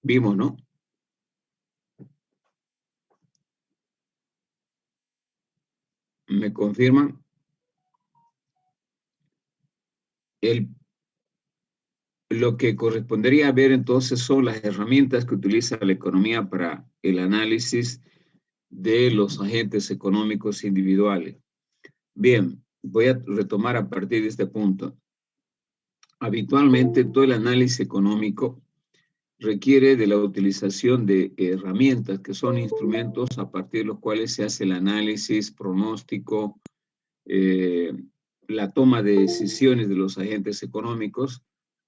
Vimos, ¿no? ¿Me confirman? Lo que correspondería ver entonces son las herramientas que utiliza la economía para el análisis de los agentes económicos individuales. Bien, voy a retomar a partir de este punto. Habitualmente todo el análisis económico requiere de la utilización de herramientas que son instrumentos a partir de los cuales se hace el análisis, pronóstico, eh, la toma de decisiones de los agentes económicos.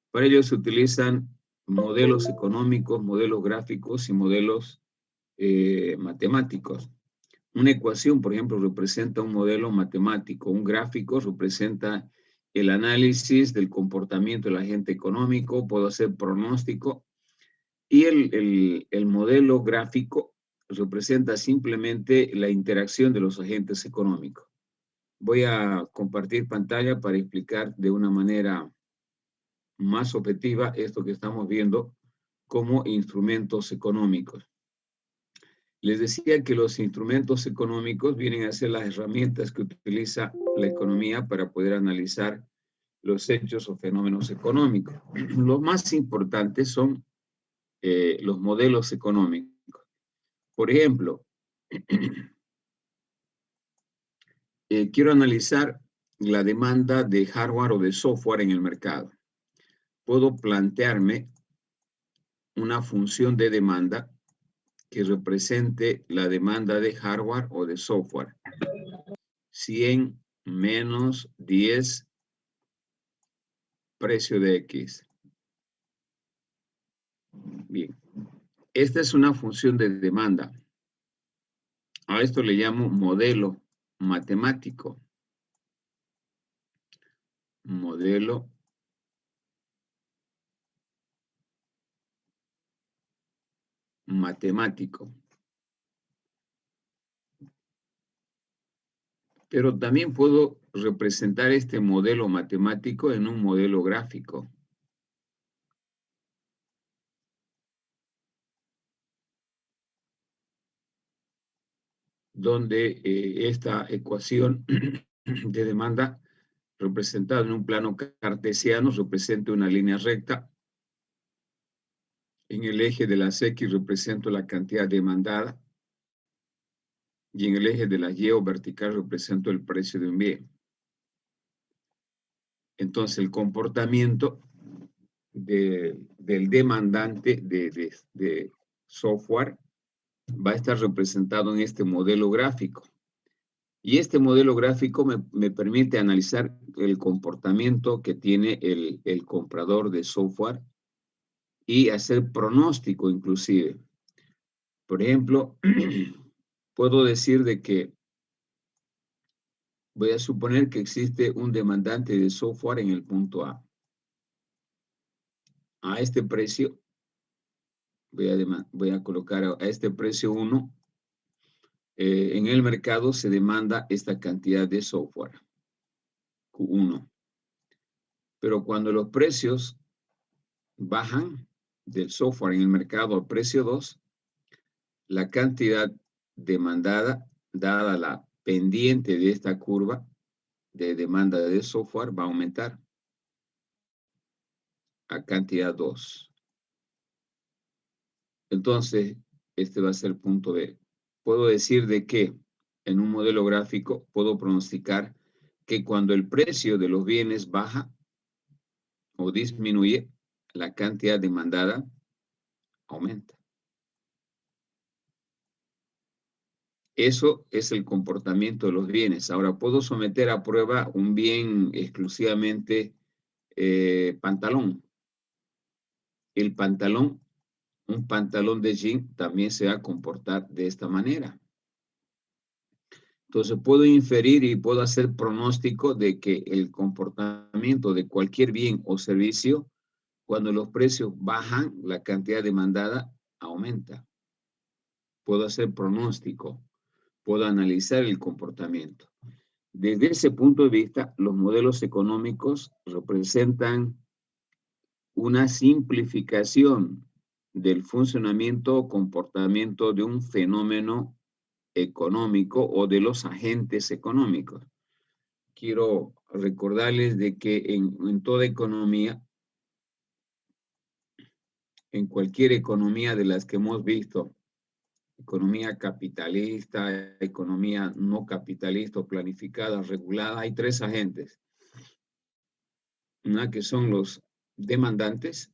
Para ello se utilizan modelos económicos, modelos gráficos y modelos matemáticos. Una ecuación, por ejemplo, representa un modelo matemático, un gráfico representa el análisis del comportamiento del agente económico, puedo hacer pronóstico, y el modelo gráfico representa simplemente la interacción de los agentes económicos. Voy a compartir pantalla para explicar de una manera más objetiva esto que estamos viendo como instrumentos económicos. Les decía que los instrumentos económicos vienen a ser las herramientas que utiliza la economía para poder analizar los hechos o fenómenos económicos. Los más importantes son los modelos económicos. Por ejemplo, quiero analizar la demanda de hardware o de software en el mercado. Puedo plantearme una función de demanda que represente la demanda de hardware o de software. 100 menos 10 precio de X. Bien, esta es una función de demanda. A esto le llamo modelo matemático. Modelo matemático. Pero también puedo representar este modelo matemático en un modelo gráfico. Donde esta ecuación de demanda representada en un plano cartesiano representa una línea recta. En el eje de las X represento la cantidad demandada. Y en el eje de la Y o vertical represento el precio de un bien. Entonces el comportamiento del demandante de software va a estar representado en este modelo gráfico. Y este modelo gráfico me permite analizar el comportamiento que tiene el comprador de software y hacer pronóstico inclusive. Por ejemplo, puedo decir de que voy a suponer que existe un demandante de software en el punto A. A este precio, voy a colocar a este precio 1, en el mercado se demanda esta cantidad de software, Q1. Pero cuando los precios bajan del software en el mercado al precio 2, la cantidad demandada, dada la pendiente de esta curva de demanda de software, va a aumentar a cantidad 2. Entonces, este va a ser el punto B. Puedo decir de que en un modelo gráfico puedo pronosticar que cuando el precio de los bienes baja o disminuye, la cantidad demandada aumenta. Eso es el comportamiento de los bienes. Ahora, puedo someter a prueba un bien exclusivamente pantalón. El pantalón, un pantalón de jean también se va a comportar de esta manera. Entonces, puedo inferir y puedo hacer pronóstico de que el comportamiento de cualquier bien o servicio, cuando los precios bajan, la cantidad demandada aumenta. Puedo hacer pronóstico, puedo analizar el comportamiento. Desde ese punto de vista, los modelos económicos representan una simplificación del funcionamiento o comportamiento de un fenómeno económico o de los agentes económicos. Quiero recordarles de que en toda economía, en cualquier economía de las que hemos visto, economía capitalista, economía no capitalista o planificada, regulada, hay tres agentes, ¿no? Que son los demandantes,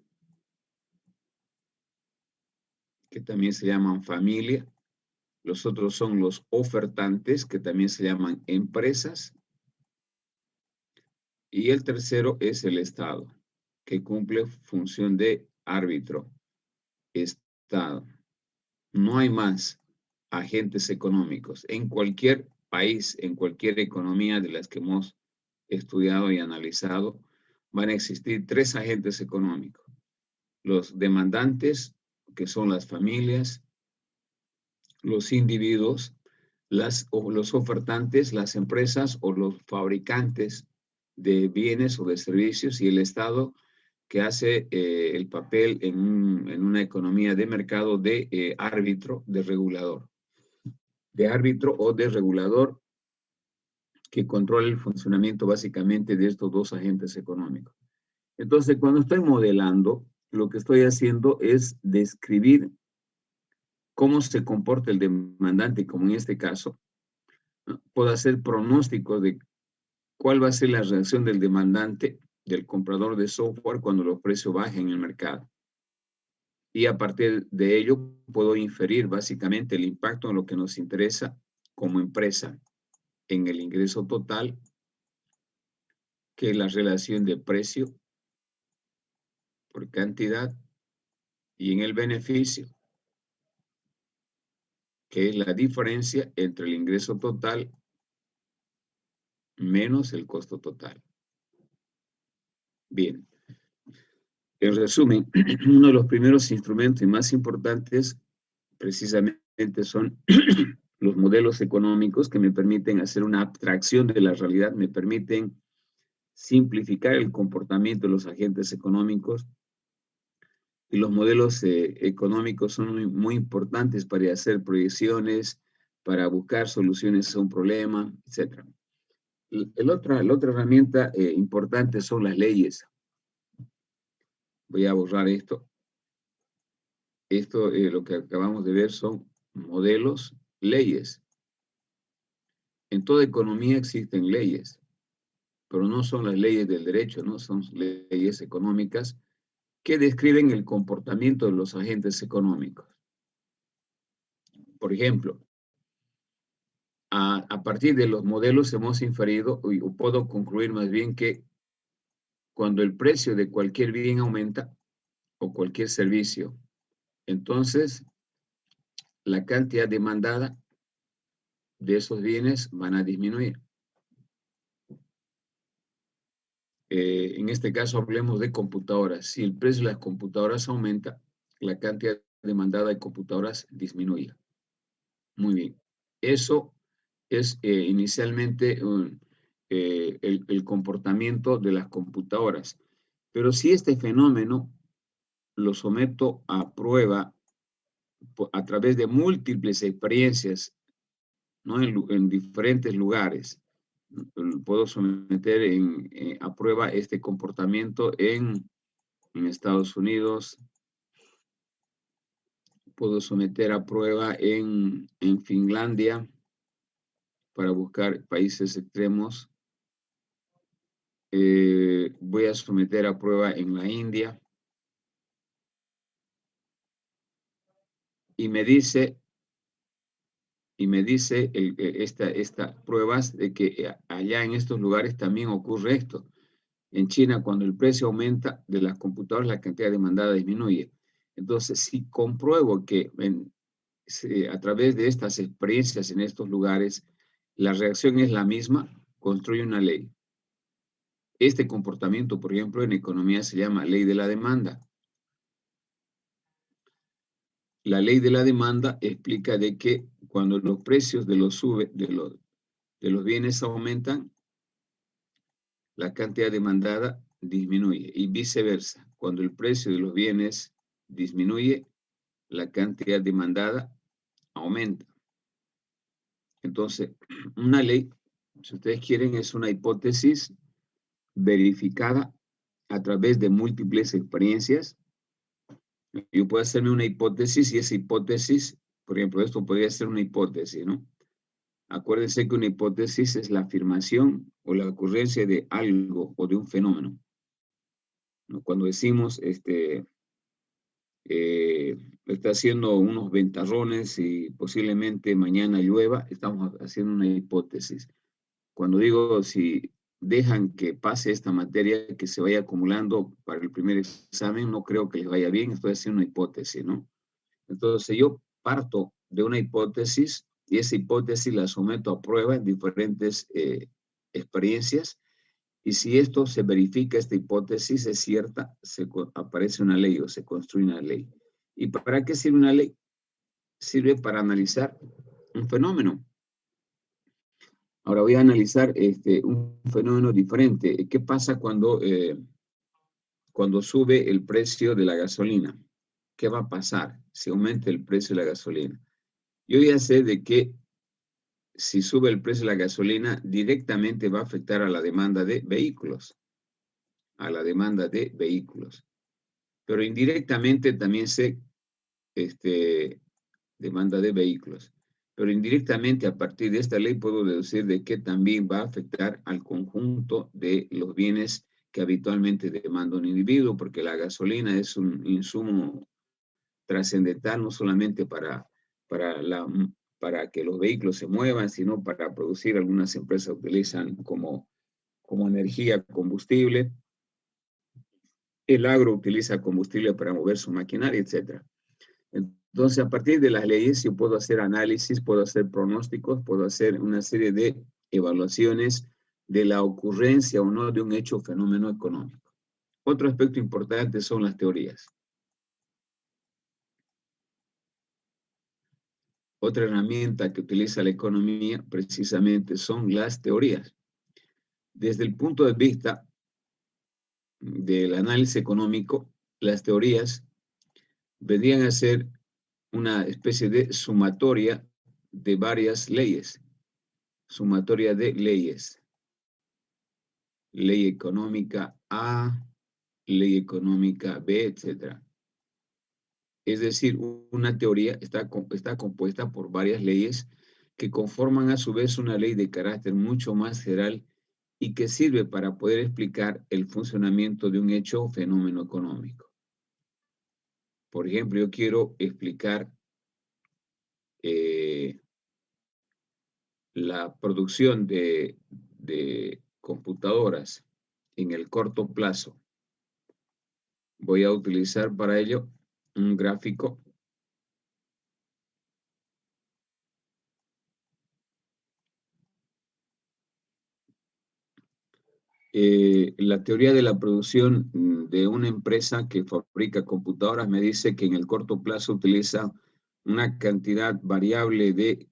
que también se llaman familia. Los otros son los ofertantes, que también se llaman empresas. Y el tercero es el Estado, que cumple función de árbitro. Estado. No hay más agentes económicos. En cualquier país, en cualquier economía de las que hemos estudiado y analizado, van a existir tres agentes económicos. Los demandantes, que son las familias, los individuos, los ofertantes, las empresas o los fabricantes de bienes o de servicios, y el Estado, que hace el papel en una economía de mercado de árbitro, de regulador. De árbitro o de regulador que controla el funcionamiento básicamente de estos dos agentes económicos. Entonces, cuando estoy modelando, lo que estoy haciendo es describir cómo se comporta el demandante, como en este caso, ¿no? Puedo hacer pronósticos de cuál va a ser la reacción del demandante, del comprador de software, cuando los precios bajen en el mercado. Y a partir de ello puedo inferir básicamente el impacto en lo que nos interesa como empresa, en el ingreso total, que es la relación de precio por cantidad, y en el beneficio, que es la diferencia entre el ingreso total menos el costo total. Bien. En resumen, uno de los primeros instrumentos y más importantes precisamente son los modelos económicos, que me permiten hacer una abstracción de la realidad, me permiten simplificar el comportamiento de los agentes económicos. Y los modelos económicos son muy importantes para hacer proyecciones, para buscar soluciones a un problema, etc. La otra herramienta importante son las leyes. Voy a borrar esto. Esto, lo que acabamos de ver, son modelos, leyes. En toda economía existen leyes, pero no son las leyes del derecho, no son leyes económicas que describen el comportamiento de los agentes económicos. Por ejemplo, a partir de los modelos hemos inferido, o puedo concluir más bien, que cuando el precio de cualquier bien aumenta o cualquier servicio, entonces la cantidad demandada de esos bienes van a disminuir. En este caso hablemos de computadoras. Si el precio de las computadoras aumenta, la cantidad demandada de computadoras disminuye. Muy bien. Eso es inicialmente el comportamiento de las computadoras. Pero si este fenómeno lo someto a prueba a través de múltiples experiencias, ¿no? En diferentes lugares, puedo someter a prueba este comportamiento en Estados Unidos, puedo someter a prueba en Finlandia, para buscar países extremos. Voy a someter a prueba en la India. Y me dice estas pruebas de que allá en estos lugares también ocurre esto. En China, cuando el precio aumenta de las computadoras, la cantidad demandada disminuye. Entonces, si compruebo que a través de estas experiencias en estos lugares, la reacción es la misma, construyo una ley. Este comportamiento, por ejemplo, en economía se llama ley de la demanda. La ley de la demanda explica de que cuando los precios de los bienes aumentan, la cantidad demandada disminuye, y viceversa. Cuando el precio de los bienes disminuye, la cantidad demandada aumenta. Entonces, una ley, si ustedes quieren, es una hipótesis verificada a través de múltiples experiencias. Yo puedo hacerme una hipótesis y esa hipótesis, por ejemplo, esto podría ser una hipótesis, ¿no? Acuérdense que una hipótesis es la afirmación o la ocurrencia de algo o de un fenómeno, ¿no? Cuando decimos, está haciendo unos ventarrones y posiblemente mañana llueva, estamos haciendo una hipótesis. Cuando digo si dejan que pase esta materia, que se vaya acumulando para el primer examen, no creo que les vaya bien, estoy haciendo una hipótesis, ¿no? Entonces yo parto de una hipótesis y esa hipótesis la someto a prueba en diferentes experiencias, y si esto se verifica, esta hipótesis es cierta, aparece una ley o se construye una ley. ¿Y para qué sirve una ley? Sirve para analizar un fenómeno. Ahora voy a analizar un fenómeno diferente. ¿Qué pasa cuando sube el precio de la gasolina? ¿Qué va a pasar si aumenta el precio de la gasolina? Yo ya sé de que si sube el precio de la gasolina, directamente va a afectar a la demanda de vehículos. A la demanda de vehículos. Pero indirectamente también sé demanda de vehículos. Pero indirectamente a partir de esta ley puedo deducir de que también va a afectar al conjunto de los bienes que habitualmente demanda un individuo, porque la gasolina es un insumo trascendental no solamente para que los vehículos se muevan, sino para producir. Algunas empresas utilizan como energía combustible. El agro utiliza combustible para mover su maquinaria, etc. Entonces, a partir de las leyes, yo puedo hacer análisis, puedo hacer pronósticos, puedo hacer una serie de evaluaciones de la ocurrencia o no de un hecho o fenómeno económico. Otro aspecto importante son las teorías. Otra herramienta que utiliza la economía precisamente son las teorías. Desde el punto de vista del análisis económico, las teorías vendrían a ser una especie de sumatoria de varias leyes. Sumatoria de leyes. Ley económica A, ley económica B, etc. Es decir, una teoría está compuesta por varias leyes que conforman a su vez una ley de carácter mucho más general y que sirve para poder explicar el funcionamiento de un hecho o fenómeno económico. Por ejemplo, yo quiero explicar la producción de computadoras en el corto plazo. Voy a utilizar para ello un gráfico. La teoría de la producción de una empresa que fabrica computadoras me dice que en el corto plazo utiliza una cantidad variable de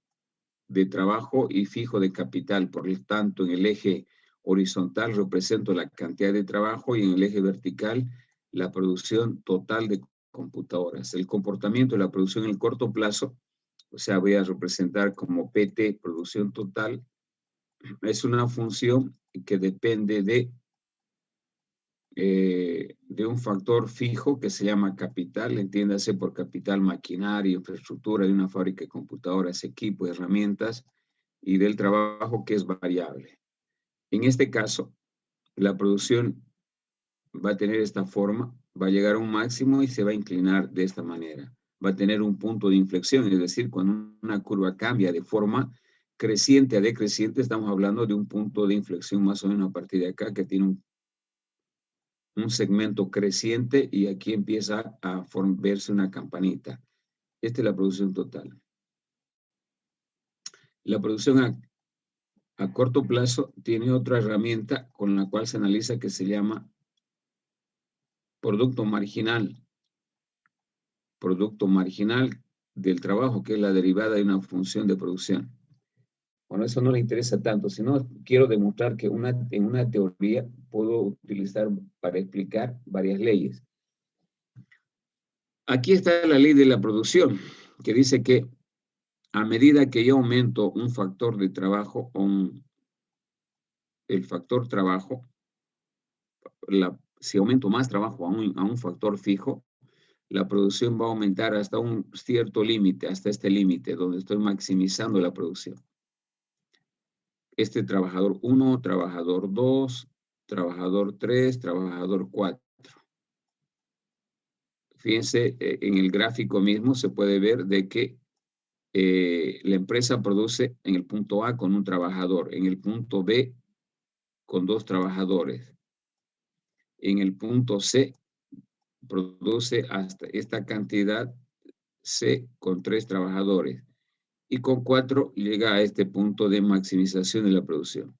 trabajo y fijo de capital. Por lo tanto, en el eje horizontal represento la cantidad de trabajo y en el eje vertical la producción total de computadoras. El comportamiento de la producción en el corto plazo, o sea, voy a representar como PT, producción total, es una función que depende de un factor fijo que se llama capital, entiéndase por capital maquinaria, infraestructura de una fábrica de computadoras, equipo, herramientas, y del trabajo que es variable. En este caso, la producción va a tener esta forma, va a llegar a un máximo y se va a inclinar de esta manera. Va a tener un punto de inflexión, es decir, cuando una curva cambia de forma creciente a decreciente, estamos hablando de un punto de inflexión más o menos a partir de acá, que tiene un segmento creciente y aquí empieza a verse una campanita. Esta es la producción total. La producción a corto plazo tiene otra herramienta con la cual se analiza que se llama producto marginal. Producto marginal del trabajo, que es la derivada de una función de producción. Bueno, eso no le interesa tanto, sino quiero demostrar que en una teoría puedo utilizar para explicar varias leyes. Aquí está la ley de la producción, que dice que a medida que yo aumento un factor de trabajo, el factor trabajo, si aumento más trabajo a un factor fijo, la producción va a aumentar hasta un cierto límite, hasta este límite, donde estoy maximizando la producción. Este trabajador 1, trabajador 2, trabajador 3, trabajador 4. Fíjense, en el gráfico mismo se puede ver de que la empresa produce en el punto A con un trabajador, en el punto B con 2 trabajadores, en el punto C produce hasta esta cantidad C con 3 trabajadores y con 4 llega a este punto de maximización de la producción.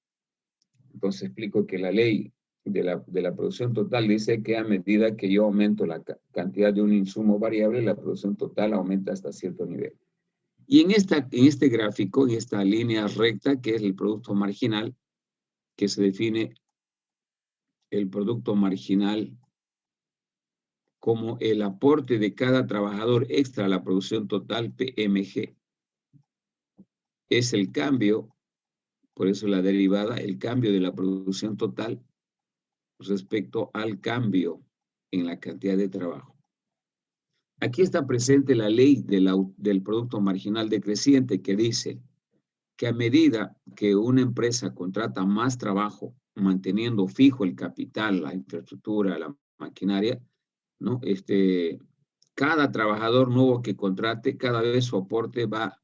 Entonces explico que la ley de la producción total dice que a medida que yo aumento la cantidad de un insumo variable, la producción total aumenta hasta cierto nivel. Y en este gráfico, en esta línea recta, que es el producto marginal, que se define el producto marginal como el aporte de cada trabajador extra a la producción total, PMG, es el cambio, por eso la derivada, el cambio de la producción total respecto al cambio en la cantidad de trabajo. Aquí está presente la ley del producto marginal decreciente que dice que a medida que una empresa contrata más trabajo, manteniendo fijo el capital, la infraestructura, la maquinaria, ¿no? Cada trabajador nuevo que contrate, cada vez su aporte va a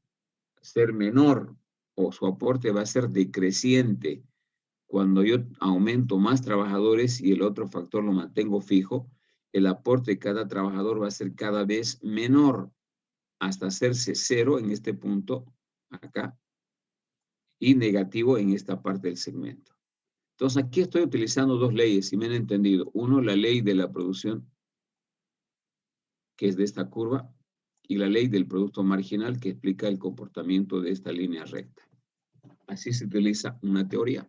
ser menor o su aporte va a ser decreciente. Cuando yo aumento más trabajadores y el otro factor lo mantengo fijo, el aporte de cada trabajador va a ser cada vez menor hasta hacerse cero en este punto acá y negativo en esta parte del segmento. Entonces aquí estoy utilizando dos leyes, si me han entendido. Uno, la ley de la producción, que es de esta curva, y la ley del producto marginal, que explica el comportamiento de esta línea recta. Así se utiliza una teoría.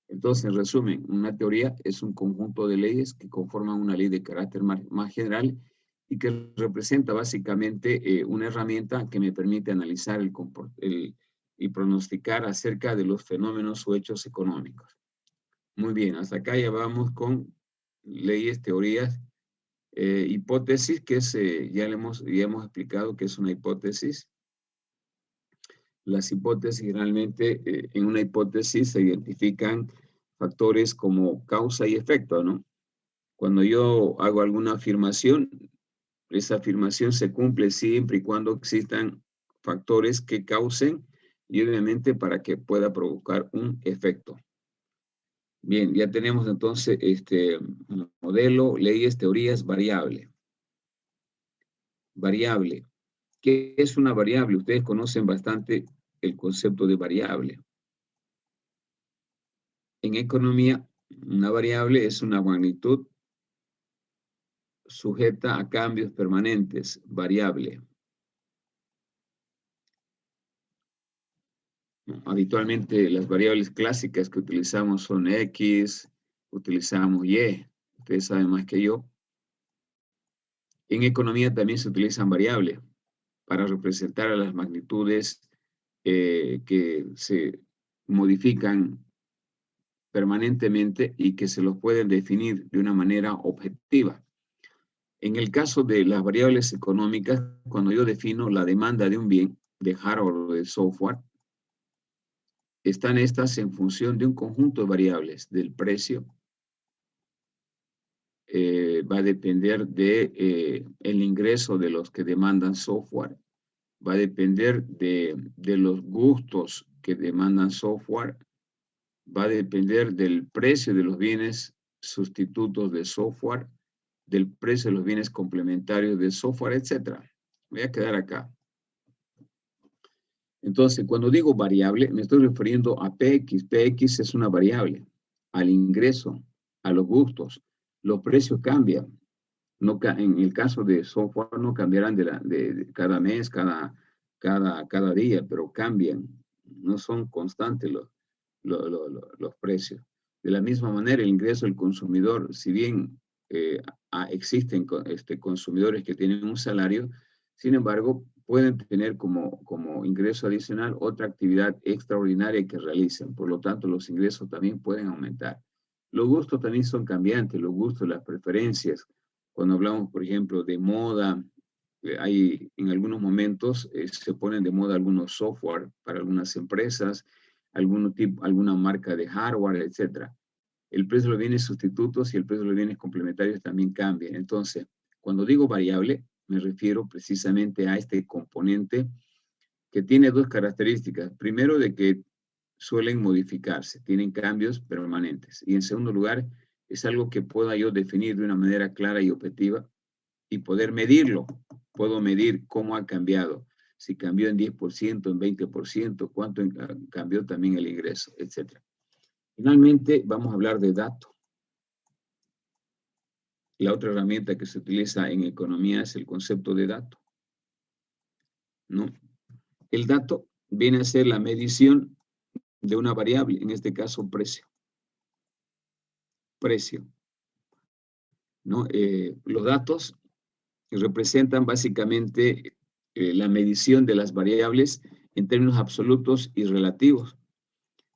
Entonces, en resumen, una teoría es un conjunto de leyes que conforman una ley de carácter más general y que representa básicamente una herramienta que me permite analizar y pronosticar acerca de los fenómenos o hechos económicos. Muy bien, hasta acá ya vamos con leyes, teorías, hipótesis, que es, ya hemos explicado que es una hipótesis. Las hipótesis, generalmente, en una hipótesis se identifican factores como causa y efecto, ¿no? Cuando yo hago alguna afirmación, esa afirmación se cumple siempre y cuando existan factores que causen y obviamente para que pueda provocar un efecto. Bien, ya tenemos entonces modelo, leyes, teorías, variable. Variable. ¿Qué es una variable? Ustedes conocen bastante el concepto de variable. En economía, una variable es una magnitud sujeta a cambios permanentes, variable. Habitualmente las variables clásicas que utilizamos son X, utilizamos Y, ustedes saben más que yo. En economía también se utilizan variables para representar a las magnitudes que se modifican permanentemente y que se los pueden definir de una manera objetiva. En el caso de las variables económicas, cuando yo defino la demanda de un bien, de hardware o de software, están estas en función de un conjunto de variables, del precio, va a depender de el ingreso de los que demandan software, va a depender de los gustos que demandan software, va a depender del precio de los bienes sustitutos de software, del precio de los bienes complementarios de software, etc. Voy a quedar acá. Entonces, cuando digo variable, me estoy refiriendo a PX. PX es una variable, al ingreso, a los gustos. Los precios cambian. No, en el caso de software no cambiarán de cada mes, cada día, pero cambian. No son constantes los precios. De la misma manera, el ingreso del consumidor, si bien existen consumidores que tienen un salario, sin embargo, pueden tener como ingreso adicional otra actividad extraordinaria que realicen. Por lo tanto, los ingresos también pueden aumentar. Los gustos también son cambiantes, los gustos, las preferencias. Cuando hablamos, por ejemplo, de moda, hay en algunos momentos se ponen de moda algunos software para algunas empresas, alguna marca de hardware, etc. El precio de los bienes sustitutos y el precio de los bienes complementarios también cambian. Entonces, cuando digo variable, me refiero precisamente a este componente que tiene dos características. Primero, de que suelen modificarse, tienen cambios permanentes. Y en segundo lugar, es algo que pueda yo definir de una manera clara y objetiva y poder medirlo. Puedo medir cómo ha cambiado, si cambió en 10%, en 20%, cuánto cambió también el ingreso, etc. Finalmente, vamos a hablar de dato. La otra herramienta que se utiliza en economía es el concepto de dato, ¿no? El dato viene a ser la medición de una variable, en este caso precio. Precio, ¿no? Los datos representan básicamente la medición de las variables en términos absolutos y relativos.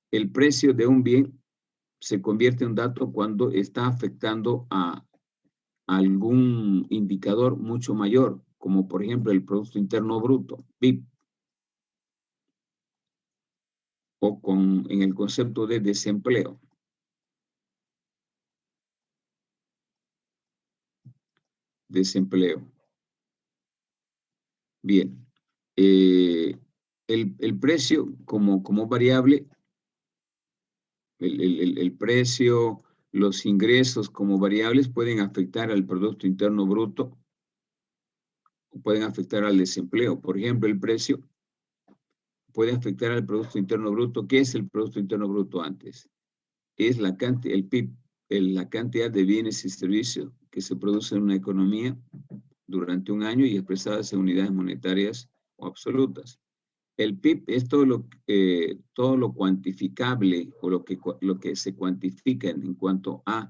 El precio de un bien se convierte en un dato cuando está afectando a algún indicador mucho mayor, como por ejemplo el Producto Interno Bruto, PIB, o en el concepto de desempleo. Desempleo. Bien. El precio como variable, el precio, los ingresos como variables pueden afectar al Producto Interno Bruto, pueden afectar al desempleo. Por ejemplo, el precio puede afectar al Producto Interno Bruto. ¿Qué es el Producto Interno Bruto antes? Es el PIB, la cantidad de bienes y servicios que se producen en una economía durante un año y expresadas en unidades monetarias o absolutas. El PIB es todo lo cuantificable o lo que se cuantifica en cuanto a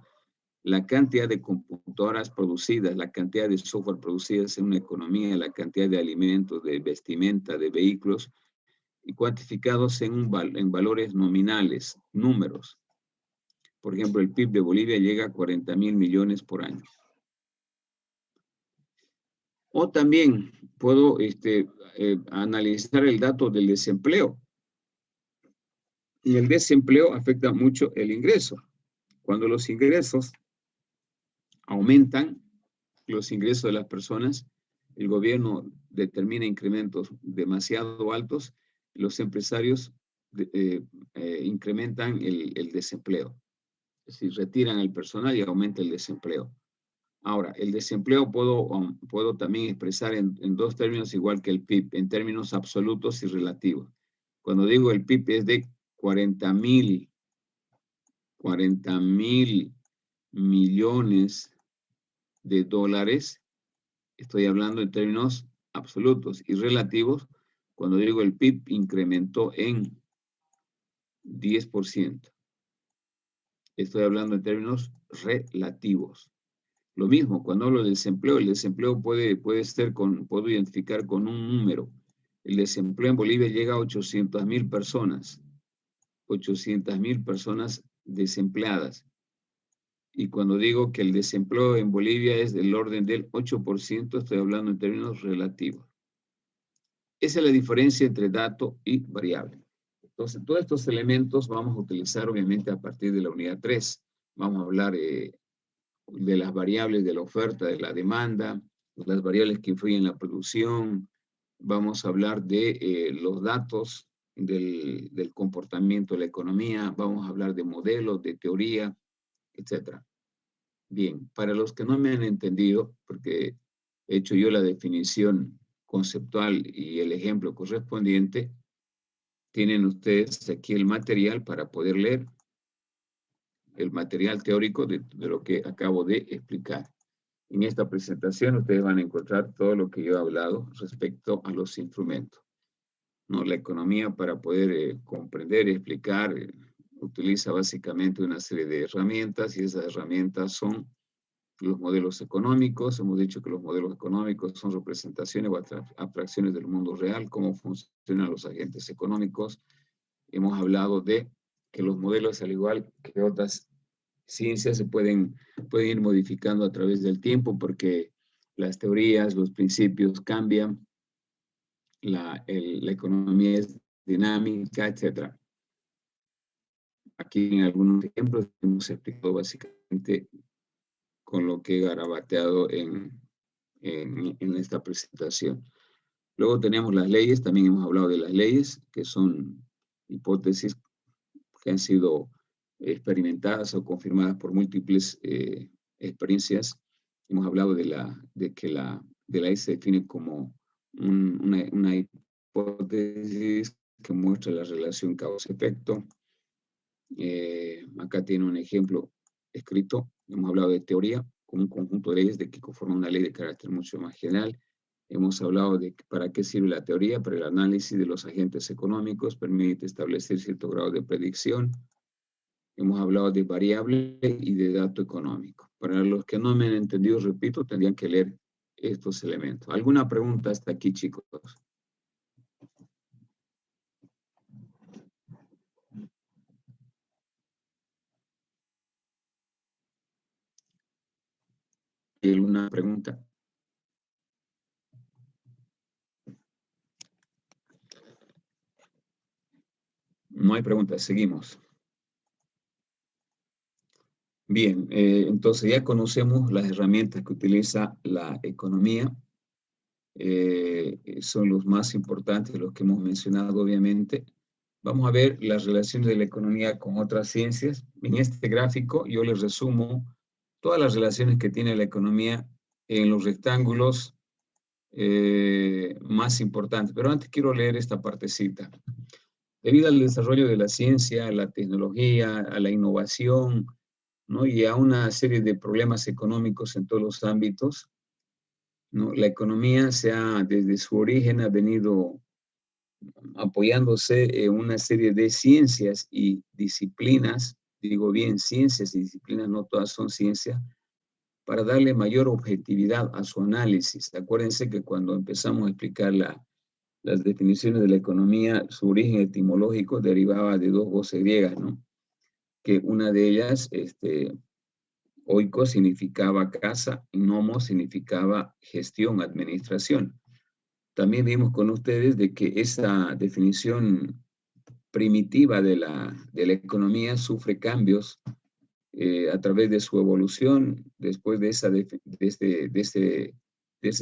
la cantidad de computadoras producidas, la cantidad de software producidas en una economía, la cantidad de alimentos, de vestimenta, de vehículos, y cuantificados en valores nominales, números. Por ejemplo, el PIB de Bolivia llega a 40.000 millones por año. O también puedo analizar el dato del desempleo. Y el desempleo afecta mucho el ingreso. Cuando los ingresos aumentan, los ingresos de las personas, el gobierno determina incrementos demasiado altos, los empresarios incrementan el desempleo. Es decir, retiran el personal y aumenta el desempleo. Ahora, el desempleo puedo también expresar en dos términos igual que el PIB, en términos absolutos y relativos. Cuando digo el PIB es de 40.000 millones de dólares, estoy hablando en términos absolutos y relativos. Cuando digo el PIB incrementó en 10%, estoy hablando en términos relativos. Lo mismo, cuando hablo del desempleo, el desempleo puedo identificar con un número. El desempleo en Bolivia llega a 800.000 personas. 800.000 personas desempleadas. Y cuando digo que el desempleo en Bolivia es del orden del 8%, estoy hablando en términos relativos. Esa es la diferencia entre dato y variable. Entonces, todos estos elementos vamos a utilizar obviamente a partir de la unidad 3. Vamos a hablar de las variables de la oferta, de la demanda, las variables que influyen en la producción. Vamos a hablar de los datos del comportamiento de la economía. Vamos a hablar de modelos, de teoría, etc. Bien, para los que no me han entendido, porque he hecho yo la definición conceptual y el ejemplo correspondiente, tienen ustedes aquí el material para poder leer, el material teórico de lo que acabo de explicar. En esta presentación ustedes van a encontrar todo lo que yo he hablado respecto a los instrumentos, ¿no? La economía, para poder comprender y explicar, utiliza básicamente una serie de herramientas, y esas herramientas son los modelos económicos. Hemos dicho que los modelos económicos son representaciones o abstracciones del mundo real, cómo funcionan los agentes económicos. Hemos hablado de que los modelos, al igual que otras ciencias, pueden ir modificando a través del tiempo porque las teorías, los principios cambian, la economía es dinámica, etc. Aquí en algunos ejemplos hemos explicado básicamente con lo que he garabateado en esta presentación. Luego tenemos las leyes, también hemos hablado de las leyes, que son hipótesis que han sido experimentadas o confirmadas por múltiples experiencias. Hemos hablado de que la ley se define como una hipótesis que muestra la relación causa-efecto. Acá tiene un ejemplo escrito. Hemos hablado de teoría como un conjunto de leyes de que conforman una ley de carácter mucho más general. Hemos hablado de para qué sirve la teoría, para el análisis de los agentes económicos, permite establecer cierto grado de predicción. Hemos hablado de variable y de dato económico. Para los que no me han entendido, repito, tendrían que leer estos elementos. ¿Alguna pregunta hasta aquí, chicos? ¿Hay alguna pregunta? No hay preguntas, seguimos. Bien, entonces ya conocemos las herramientas que utiliza la economía. Son los más importantes, los que hemos mencionado, obviamente. Vamos a ver las relaciones de la economía con otras ciencias. En este gráfico yo les resumo todas las relaciones que tiene la economía en los rectángulos más importantes. Pero antes quiero leer esta partecita. Debido al desarrollo de la ciencia, a la tecnología, a la innovación, ¿no? Y a una serie de problemas económicos en todos los ámbitos, ¿no? La economía desde su origen ha venido apoyándose en una serie de ciencias y disciplinas, digo bien, ciencias y disciplinas, no todas son ciencias, para darle mayor objetividad a su análisis. Acuérdense que cuando empezamos a explicar las definiciones de la economía, su origen etimológico derivaba de dos voces griegas, ¿no? Que una de ellas, oiko significaba casa y nomo significaba gestión, administración. También vimos con ustedes de que esa definición primitiva de la economía sufre cambios a través de su evolución, después de esa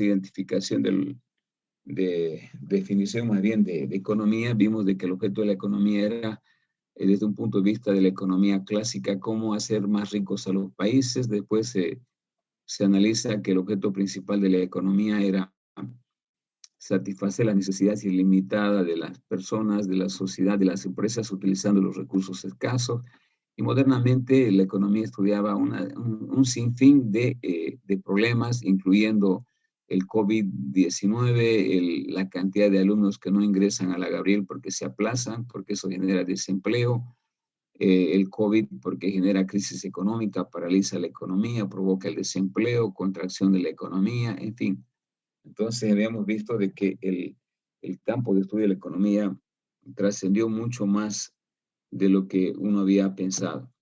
identificación de definición más bien de economía, vimos de que el objeto de la economía era, desde un punto de vista de la economía clásica, cómo hacer más ricos a los países. Después se analiza que el objeto principal de la economía era satisfacer las necesidades ilimitadas de las personas, de la sociedad, de las empresas, utilizando los recursos escasos. Y modernamente la economía estudiaba un sinfín de problemas, incluyendo el COVID-19, la cantidad de alumnos que no ingresan a la Gabriel porque se aplazan, porque eso genera desempleo, el COVID porque genera crisis económica, paraliza la economía, provoca el desempleo, contracción de la economía, en fin. Entonces habíamos visto de que el campo de estudio de la economía trascendió mucho más de lo que uno había pensado.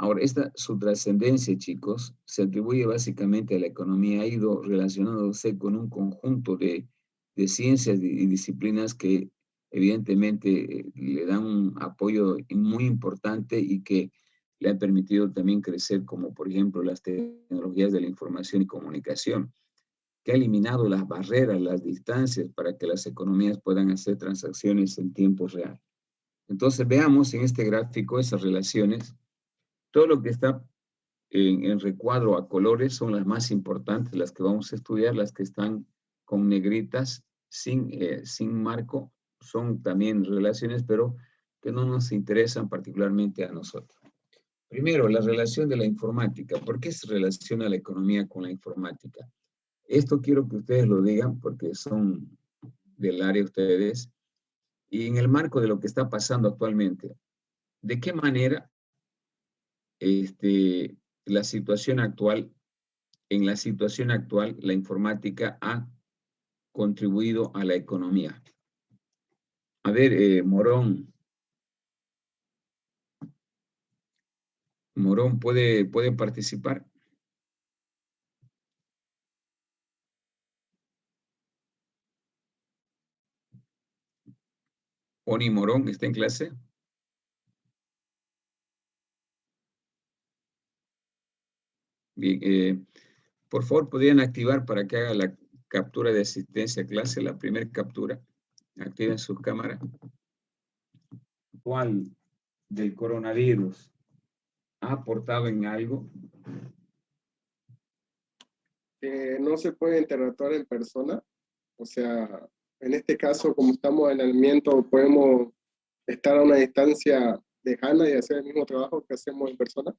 Ahora, su trascendencia, chicos, se atribuye básicamente a la economía, ha ido relacionándose con un conjunto de ciencias y disciplinas que evidentemente le dan un apoyo muy importante y que le han permitido también crecer, como por ejemplo las tecnologías de la información y comunicación, que ha eliminado las barreras, las distancias para que las economías puedan hacer transacciones en tiempo real. Entonces veamos en este gráfico esas relaciones. Todo lo que está en recuadro a colores son las más importantes, las que vamos a estudiar. Las que están con negritas, sin marco, son también relaciones, pero que no nos interesan particularmente a nosotros. Primero, la relación de la informática. ¿Por qué se relaciona la economía con la informática? Esto quiero que ustedes lo digan porque son del área ustedes. Y en el marco de lo que está pasando actualmente, ¿de qué manera la situación actual en la situación actual la informática ha contribuido a la economía? A ver, Morón, ¿puede participar? Oni Morón, ¿está en clase? Bien, por favor, ¿podrían activar para que haga la captura de asistencia a clase, la primera captura? Activen sus cámaras. ¿Cuál del coronavirus ha aportado en algo? No se puede interactuar en persona. O sea, en este caso, como estamos en aislamiento, podemos estar a una distancia lejana y hacer el mismo trabajo que hacemos en persona.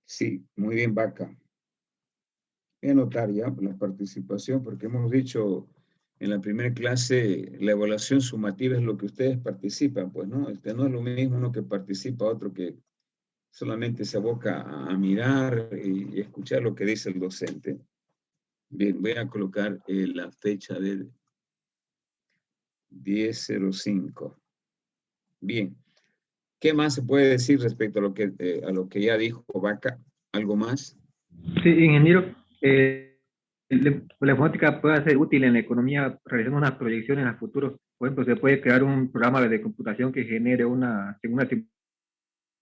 Sí, muy bien, Vaca. Voy a anotar ya la participación, porque hemos dicho en la primera clase, la evaluación sumativa es lo que ustedes participan, pues, ¿no? No es lo mismo uno que participa, otro que solamente se aboca a mirar y escuchar lo que dice el docente. Bien, voy a colocar la fecha del 10/05. Bien. ¿Qué más se puede decir respecto a lo que ya dijo Vaca? ¿Algo más? Sí, ingeniero, la informática puede ser útil en la economía realizando unas proyecciones a futuro. Por ejemplo, se puede crear un programa de computación que genere una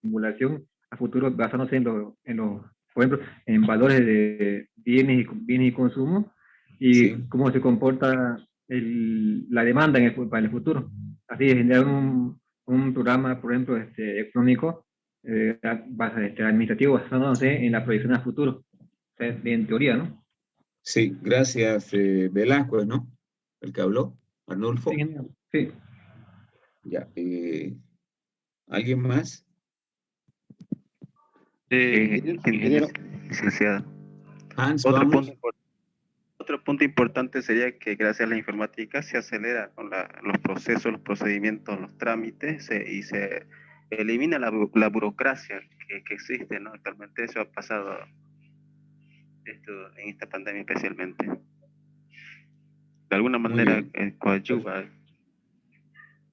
simulación a futuro basándose por ejemplo, en valores de bienes y consumo y Sí. cómo se comporta la demanda para el futuro. Así, generar un programa, por ejemplo, económico, administrativo basándose en la proyección a futuro. O sea, en teoría, ¿no? Sí, gracias, Velasco, ¿no? El que habló, Arnulfo. Sí, sí. Ya, ¿alguien más? Ingeniero, licenciado. Hans, Otro vamos. punto, otro punto importante sería que gracias a la informática se acelera con los procesos, los procedimientos, los trámites y se elimina la burocracia que existe, ¿no? Actualmente eso ha pasado en esta pandemia especialmente. De alguna Muy manera bien. coadyuva.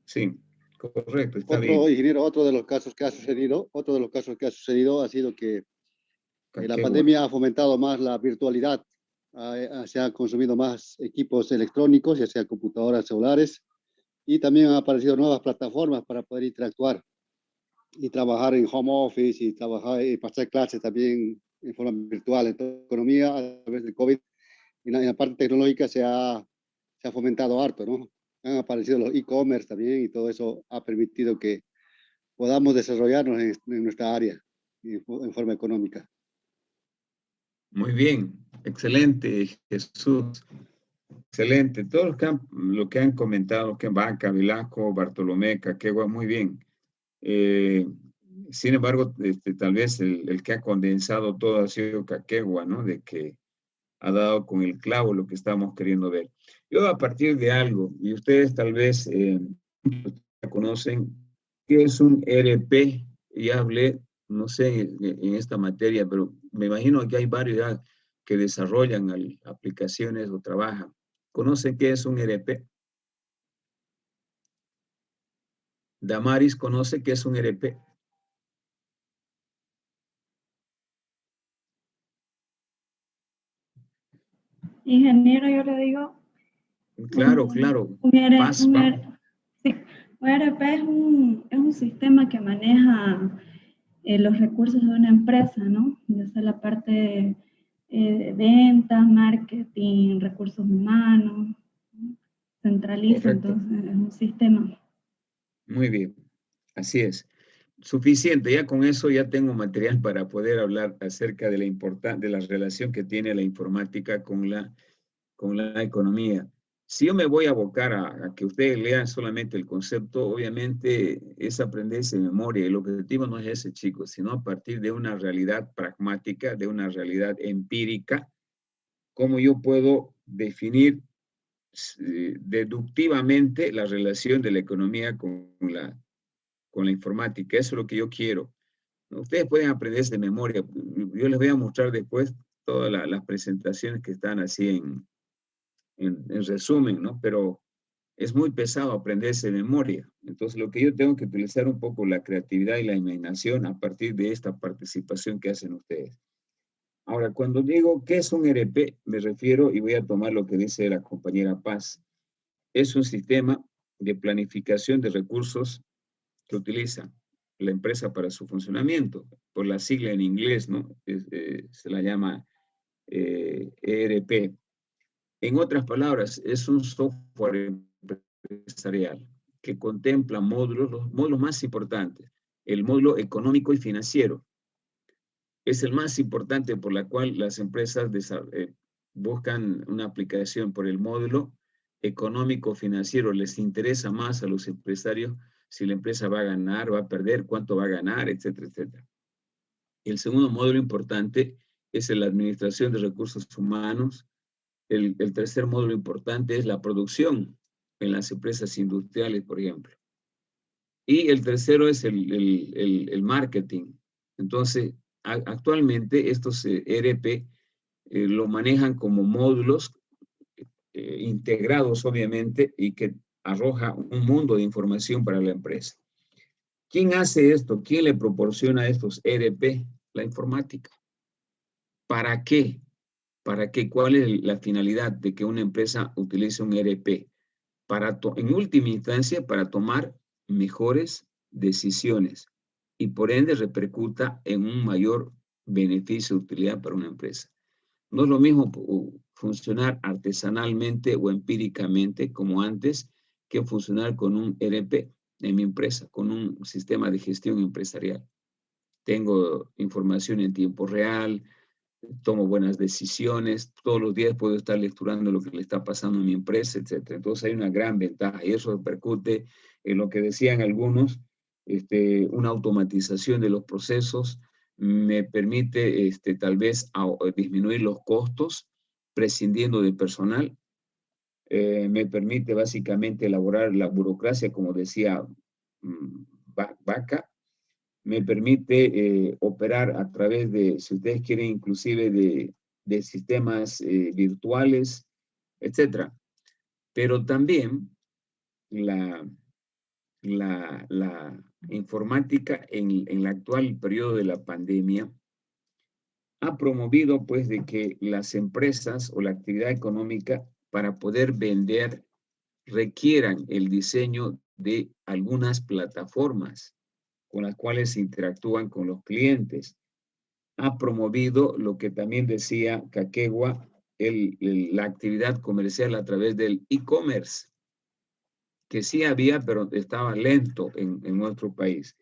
Sí, correcto, está bien. Ingeniero, otro de los casos que ha sucedido ha sido que la pandemia ha fomentado más la virtualidad. Se han consumido más equipos electrónicos, ya sea computadoras, celulares, y también han aparecido nuevas plataformas para poder interactuar y trabajar en home office y trabajar y pasar clases también en forma virtual. Entonces, la economía a través del COVID, en la parte tecnológica se ha fomentado harto, ¿no? Han aparecido los e-commerce también y todo eso ha permitido que podamos desarrollarnos en nuestra área en forma económica. Muy bien, excelente, Jesús. Excelente. Todos lo que han comentado, que Vaca, Velasco, Bartolomé, Caquegua, muy bien. Sin embargo, tal vez el que ha condensado todo ha sido Caquegua, ¿no? De que ha dado con el clavo lo que estamos queriendo ver. Yo a partir de algo, y ustedes tal vez conocen qué es un ERP, ya hablé, no sé, en esta materia, pero me imagino que hay varios ya que desarrollan aplicaciones o trabajan. ¿Conocen qué es un ERP? Damaris conoce qué es un ERP. Ingeniero, yo le digo. Claro. Un ERP es un sistema que maneja los recursos de una empresa, ¿no? Ya sea la parte de ventas, marketing, recursos humanos, ¿no? Centraliza. Correcto. Entonces es un sistema. Muy bien, así es. Suficiente, ya con eso ya tengo material para poder hablar acerca de la relación que tiene la informática con la economía. Si yo me voy a abocar a que ustedes lean solamente el concepto, obviamente es aprenderse de memoria. El objetivo no es ese, chicos, sino a partir de una realidad pragmática, de una realidad empírica, cómo yo puedo definir deductivamente la relación de la economía con la informática. Eso es lo que yo quiero. Ustedes pueden aprenderse de memoria. Yo les voy a mostrar después todas las presentaciones que están así en resumen, ¿no? Pero es muy pesado aprenderse de memoria. Entonces, lo que yo tengo que utilizar un poco la creatividad y la imaginación a partir de esta participación que hacen ustedes. Ahora, cuando digo ¿qué es un ERP? Me refiero, y voy a tomar lo que dice la compañera Paz, es un sistema de planificación de recursos que utiliza la empresa para su funcionamiento. Por la sigla en inglés, ¿no? Se la llama ERP. En otras palabras, es un software empresarial que contempla módulos, los módulos más importantes. El módulo económico y financiero es el más importante, por la cual las empresas buscan una aplicación por el módulo económico financiero. Les interesa más a los empresarios si la empresa va a ganar, va a perder, cuánto va a ganar, etcétera, etcétera. El segundo módulo importante es la administración de recursos humanos. El tercer módulo importante es la producción en las empresas industriales, por ejemplo. Y el tercero es el marketing. Entonces, actualmente estos ERP lo manejan como módulos integrados, obviamente, y que arroja un mundo de información para la empresa. ¿Quién hace esto? ¿Quién le proporciona estos ERP? La informática. ¿Para qué? ¿Para qué? ¿Cuál es la finalidad de que una empresa utilice un ERP? En última instancia, para tomar mejores decisiones y por ende repercuta en un mayor beneficio de utilidad para una empresa. No es lo mismo funcionar artesanalmente o empíricamente como antes que funcionar con un ERP en mi empresa, con un sistema de gestión empresarial. Tengo información en tiempo real, tomo buenas decisiones, todos los días puedo estar lecturando lo que le está pasando a mi empresa, etc. Entonces hay una gran ventaja y eso repercute en lo que decían algunos, una automatización de los procesos me permite tal vez disminuir los costos prescindiendo de personal, me permite básicamente elaborar la burocracia, como decía Vaca, me permite operar a través de, si ustedes quieren, inclusive de sistemas virtuales, etc. Pero también la informática en el actual periodo de la pandemia ha promovido pues de que las empresas o la actividad económica para poder vender requieran el diseño de algunas plataformas con las cuales se interactúan con los clientes. Ha promovido lo que también decía Kakegua, la actividad comercial a través del e-commerce, que sí había, pero estaba lento en nuestro país.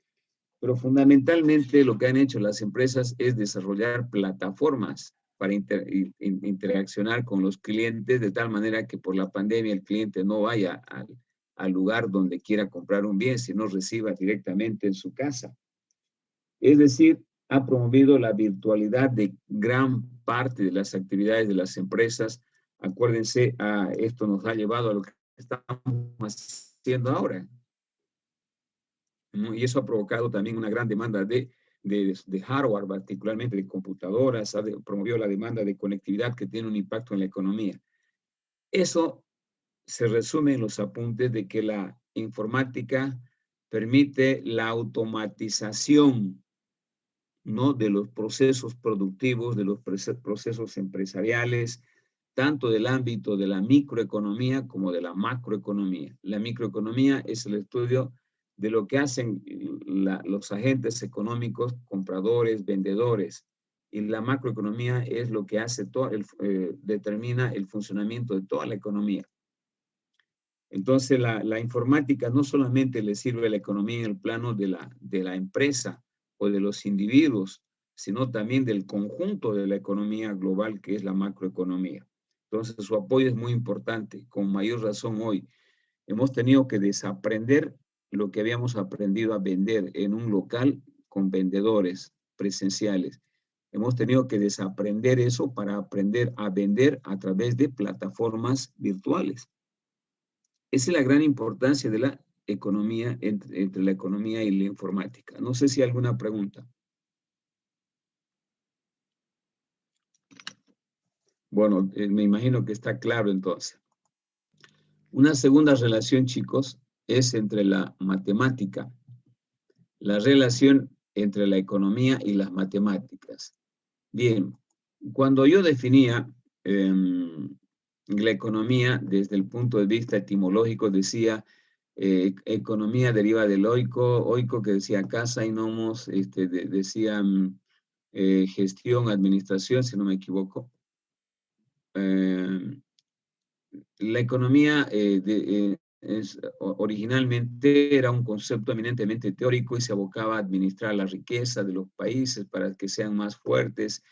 Pero fundamentalmente lo que han hecho las empresas es desarrollar plataformas para interaccionar con los clientes de tal manera que por la pandemia el cliente no vaya al lugar donde quiera comprar un bien, sino reciba directamente en su casa. Es decir, ha promovido la virtualidad de gran parte de las actividades de las empresas. Acuérdense, esto nos ha llevado a lo que estamos haciendo ahora. Y eso ha provocado también una gran demanda de hardware, particularmente de computadoras, promovió la demanda de conectividad que tiene un impacto en la economía. Eso se resume en los apuntes de que la informática permite la automatización, ¿no?, de los procesos productivos, de los procesos empresariales, tanto del ámbito de la microeconomía como de la macroeconomía. La microeconomía es el estudio de lo que hacen los agentes económicos, compradores, vendedores, y la macroeconomía es lo que hace determina el funcionamiento de toda la economía. Entonces, la informática no solamente le sirve a la economía en el plano de la empresa o de los individuos, sino también del conjunto de la economía global, que es la macroeconomía. Entonces, su apoyo es muy importante. Con mayor razón hoy hemos tenido que desaprender lo que habíamos aprendido a vender en un local con vendedores presenciales. Hemos tenido que desaprender eso para aprender a vender a través de plataformas virtuales. Esa es la gran importancia de la economía, entre la economía y la informática. No sé si hay alguna pregunta. Bueno, me imagino que está claro entonces. Una segunda relación, chicos, es entre la matemática, la relación entre la economía y las matemáticas. Bien, cuando yo definía la economía desde el punto de vista etimológico, decía economía deriva del oiko que decía casa y nomos, decía gestión, administración, si no me equivoco. La economía originalmente era un concepto eminentemente teórico y se abocaba a administrar la riqueza de los países para que sean más fuertes,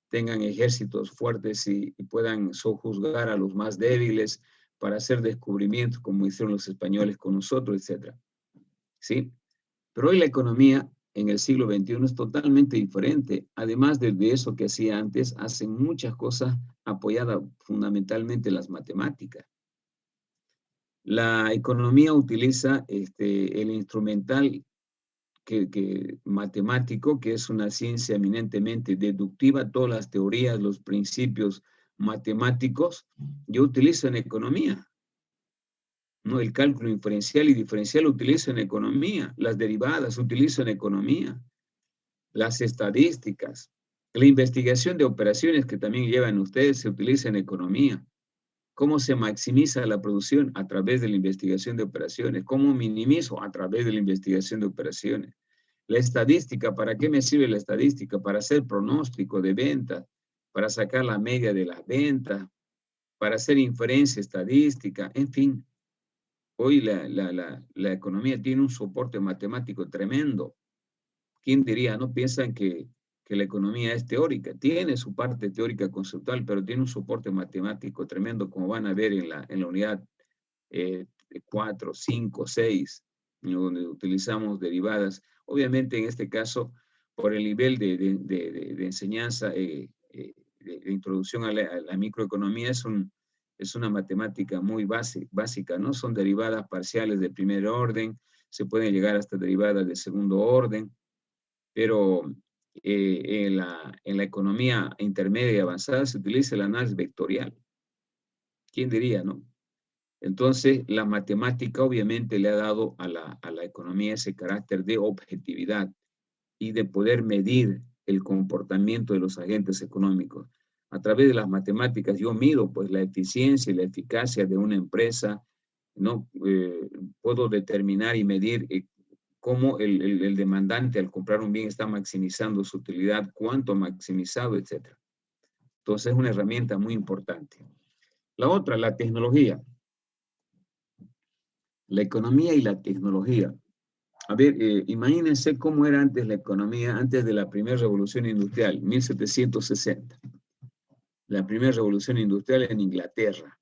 tengan ejércitos fuertes y puedan sojuzgar a los más débiles para hacer descubrimientos como hicieron los españoles con nosotros, etc. ¿Sí? Pero hoy la economía en el siglo XXI es totalmente diferente. Además de eso que hacía antes, hacen muchas cosas apoyadas fundamentalmente en las matemáticas. La economía utiliza el instrumental matemático, que es una ciencia eminentemente deductiva, todas las teorías, los principios matemáticos, yo utilizo en economía. ¿No? El cálculo inferencial y diferencial lo utilizo en economía, las derivadas utilizo en economía, las estadísticas, la investigación de operaciones que también llevan ustedes se utiliza en economía. ¿Cómo se maximiza la producción? A través de la investigación de operaciones. ¿Cómo minimizo? A través de la investigación de operaciones. La estadística, ¿para qué me sirve la estadística? Para hacer pronóstico de ventas, para sacar la media de las ventas, para hacer inferencia estadística, en fin. Hoy la economía tiene un soporte matemático tremendo. ¿Quién diría? No piensan que la economía es teórica. Tiene su parte teórica conceptual, pero tiene un soporte matemático tremendo, como van a ver en la unidad 4, 5, 6, donde utilizamos derivadas. Obviamente, en este caso, por el nivel de enseñanza, de introducción a la microeconomía, es una matemática muy básica, ¿no? Son derivadas parciales de primer orden, se pueden llegar hasta derivadas de segundo orden, pero en la economía intermedia y avanzada se utiliza el análisis vectorial. ¿Quién diría, no? Entonces, la matemática obviamente le ha dado a la economía ese carácter de objetividad y de poder medir el comportamiento de los agentes económicos. A través de las matemáticas yo mido pues la eficiencia y la eficacia de una empresa, ¿no? Puedo determinar y medir cómo el demandante al comprar un bien está maximizando su utilidad, cuánto ha maximizado, etc. Entonces es una herramienta muy importante. La otra, la tecnología. La economía y la tecnología. A ver, imagínense cómo era antes la economía, antes de la primera revolución industrial, 1760. La primera revolución industrial en Inglaterra.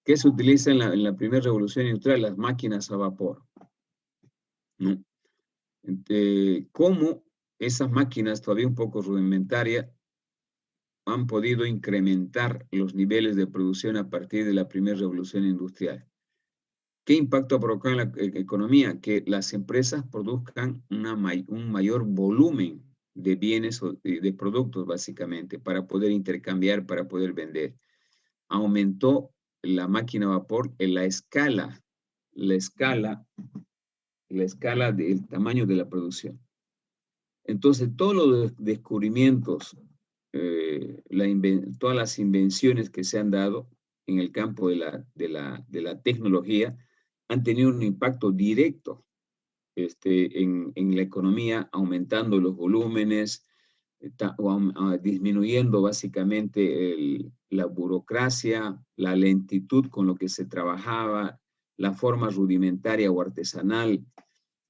¿Qué se utiliza en la primera revolución industrial? Las máquinas a vapor. ¿No? ¿Cómo esas máquinas todavía un poco rudimentarias han podido incrementar los niveles de producción a partir de la primera revolución industrial? ¿Qué impacto ha provocado en la economía? Que las empresas produzcan un mayor volumen de bienes o de productos, básicamente, para poder intercambiar, para poder vender. Aumentó la máquina a vapor en la escala del tamaño de la producción. Entonces, todos los descubrimientos, todas las invenciones que se han dado en el campo de la tecnología han tenido un impacto directo en la economía, aumentando los volúmenes, disminuyendo básicamente la burocracia, la lentitud con lo que se trabajaba, la forma rudimentaria o artesanal.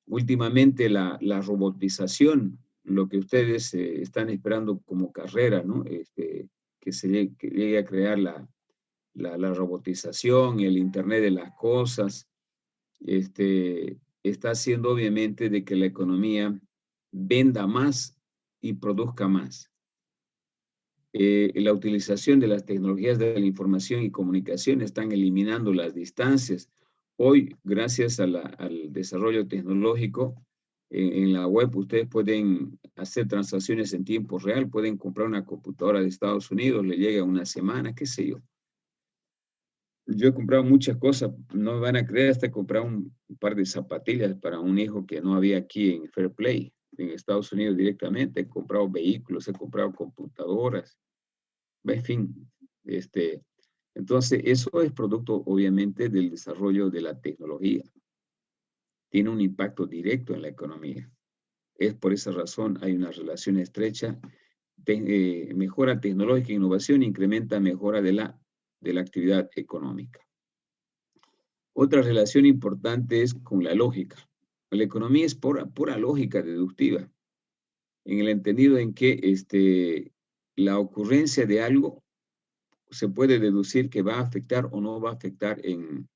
Últimamente la robotización, lo que ustedes están esperando como carrera, ¿no? Que llegue a crear la robotización y el Internet de las cosas, está haciendo obviamente de que la economía venda más y produzca más. La utilización de las tecnologías de la información y comunicación están eliminando las distancias. Hoy, gracias al desarrollo tecnológico, En la web ustedes pueden hacer transacciones en tiempo real, pueden comprar una computadora de Estados Unidos, le llega una semana, qué sé yo. Yo he comprado muchas cosas, no me van a creer, hasta he comprado un par de zapatillas para un hijo que no había aquí en Fair Play, en Estados Unidos directamente. He comprado vehículos, he comprado computadoras, en fin. Entonces, eso es producto, obviamente, del desarrollo de la tecnología. Tiene un impacto directo en la economía. Es por esa razón, hay una relación estrecha. Mejora tecnológica e innovación incrementa mejora de la actividad económica. Otra relación importante es con la lógica. La economía es pura lógica deductiva, en el entendido en que la ocurrencia de algo se puede deducir que va a afectar o no va a afectar en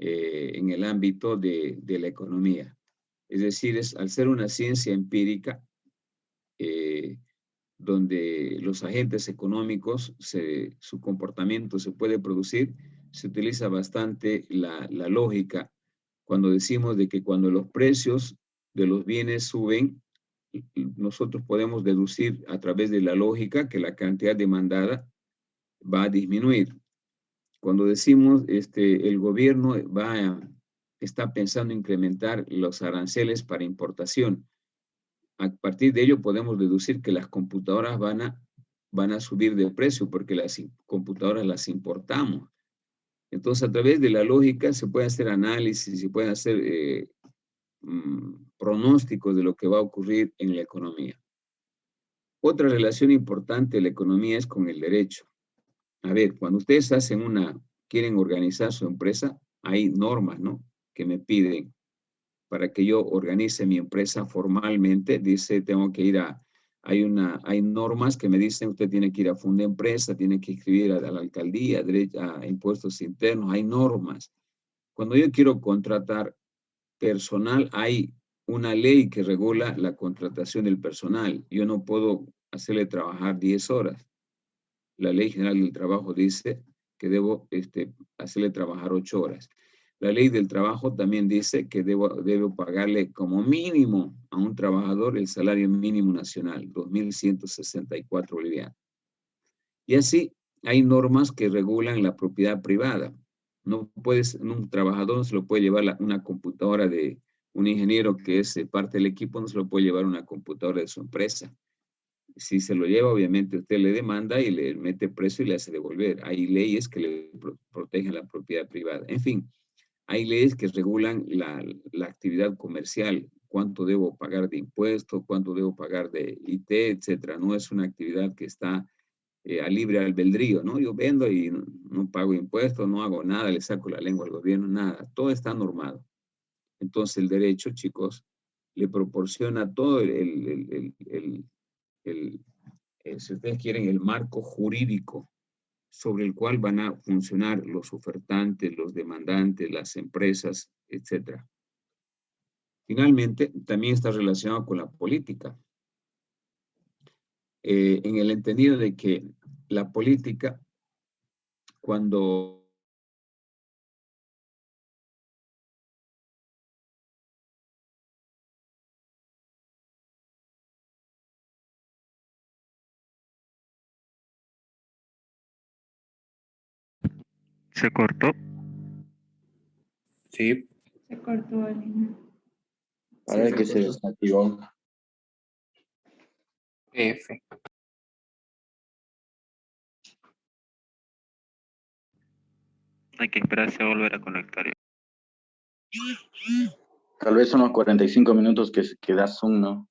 el ámbito de la economía. Es decir, al ser una ciencia empírica, donde los agentes económicos, su comportamiento se puede producir, se utiliza bastante la lógica cuando decimos de que cuando los precios de los bienes suben, nosotros podemos deducir a través de la lógica que la cantidad demandada va a disminuir. Cuando decimos el gobierno está pensando incrementar los aranceles para importación, a partir de ello podemos deducir que las computadoras van a subir de precio porque las computadoras las importamos. Entonces, a través de la lógica se puede hacer análisis, se pueden hacer pronósticos de lo que va a ocurrir en la economía. Otra relación importante de la economía es con el derecho. A ver, cuando ustedes quieren organizar su empresa, hay normas, ¿no?, que me piden para que yo organice mi empresa formalmente. Dice, tengo que ir hay normas que me dicen, usted tiene que ir a Fundempresa, tiene que inscribir a la alcaldía, a impuestos internos, hay normas. Cuando yo quiero contratar personal, hay una ley que regula la contratación del personal. Yo no puedo hacerle trabajar 10 horas. La Ley General del Trabajo dice que debo hacerle trabajar 8 horas. La Ley del Trabajo también dice que debo pagarle como mínimo a un trabajador el salario mínimo nacional, 2.164 bolivianos. Y así hay normas que regulan la propiedad privada. Un trabajador no se lo puede llevar una computadora de un ingeniero que es parte del equipo, no se lo puede llevar una computadora de su empresa. Si se lo lleva, obviamente usted le demanda y le mete precio y le hace devolver. Hay leyes que le protegen la propiedad privada. En fin, hay leyes que regulan la actividad comercial, cuánto debo pagar de impuestos, cuánto debo pagar de IT, etcétera. No es una actividad que está a libre albedrío, ¿no? Yo vendo y no pago impuestos, no hago nada, le saco la lengua al gobierno, nada. Todo está normado. Entonces el derecho, chicos, le proporciona todo si ustedes quieren, el marco jurídico sobre el cual van a funcionar los ofertantes, los demandantes, las empresas, etc. Finalmente, también está relacionado con la política, en el entendido de que la política, cuando Se cortó. Sí, Se cortó, Alina. parece que se desactivó. F. Hay que esperarse a volver a conectar. Tal vez unos 45 minutos que da Zoom, ¿no?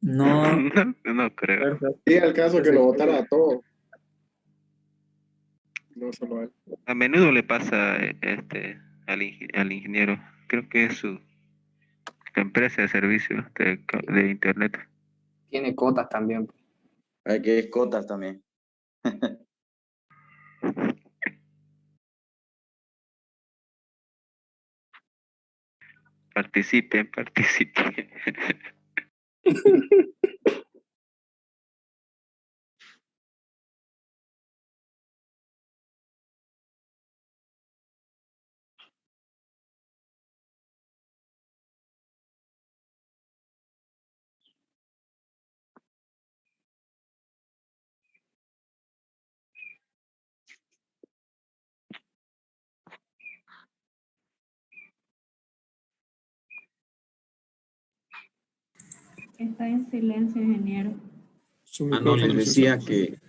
No, No creo. Sí, al caso que nos votara a todos. No solo a él. A menudo le pasa al ingeniero. Creo que es su empresa de servicios de internet. Tiene cotas también. Hay que es cotas también. Participen, participen. Está en silencio, ingeniero. No, les decía que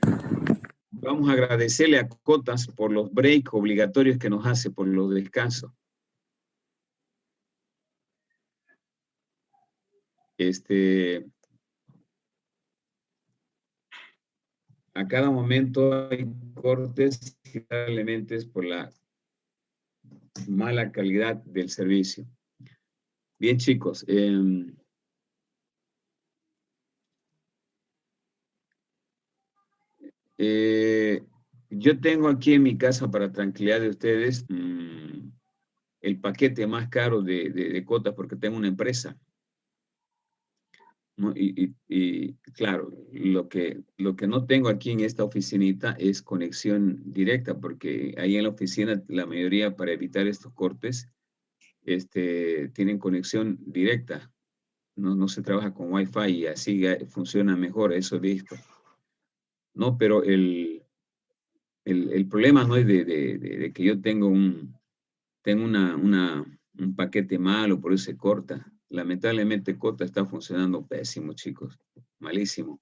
vamos a agradecerle a Cotas por los breaks obligatorios que nos hace, por los descansos. A cada momento hay cortes lamentablemente es por la mala calidad del servicio. Bien, chicos. Yo tengo aquí en mi casa, para tranquilidad de ustedes, el paquete más caro de Cotas, porque tengo una empresa, ¿no? Y claro, lo que no tengo aquí en esta oficinita es conexión directa, porque ahí en la oficina la mayoría, para evitar estos cortes, tienen conexión directa. No se trabaja con Wi-Fi y así funciona mejor, eso listo. No, pero el problema no es de que yo tengo un paquete malo, por eso se corta. Lamentablemente Cota está funcionando pésimo, chicos. Malísimo.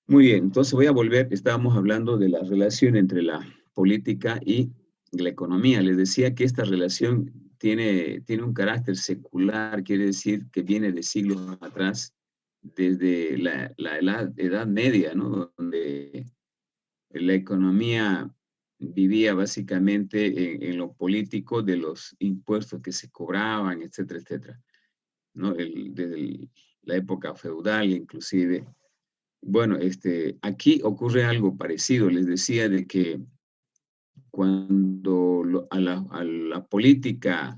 Muy bien, entonces voy a volver. Estábamos hablando de la relación entre la política y la economía. Les decía que esta relación tiene un carácter secular, quiere decir que viene de siglos atrás, desde la Edad Media, ¿no? Donde la economía vivía básicamente en lo político de los impuestos que se cobraban, etcétera, etcétera, ¿no? Desde la época feudal inclusive. Bueno, aquí ocurre algo parecido. Les decía de que cuando a la política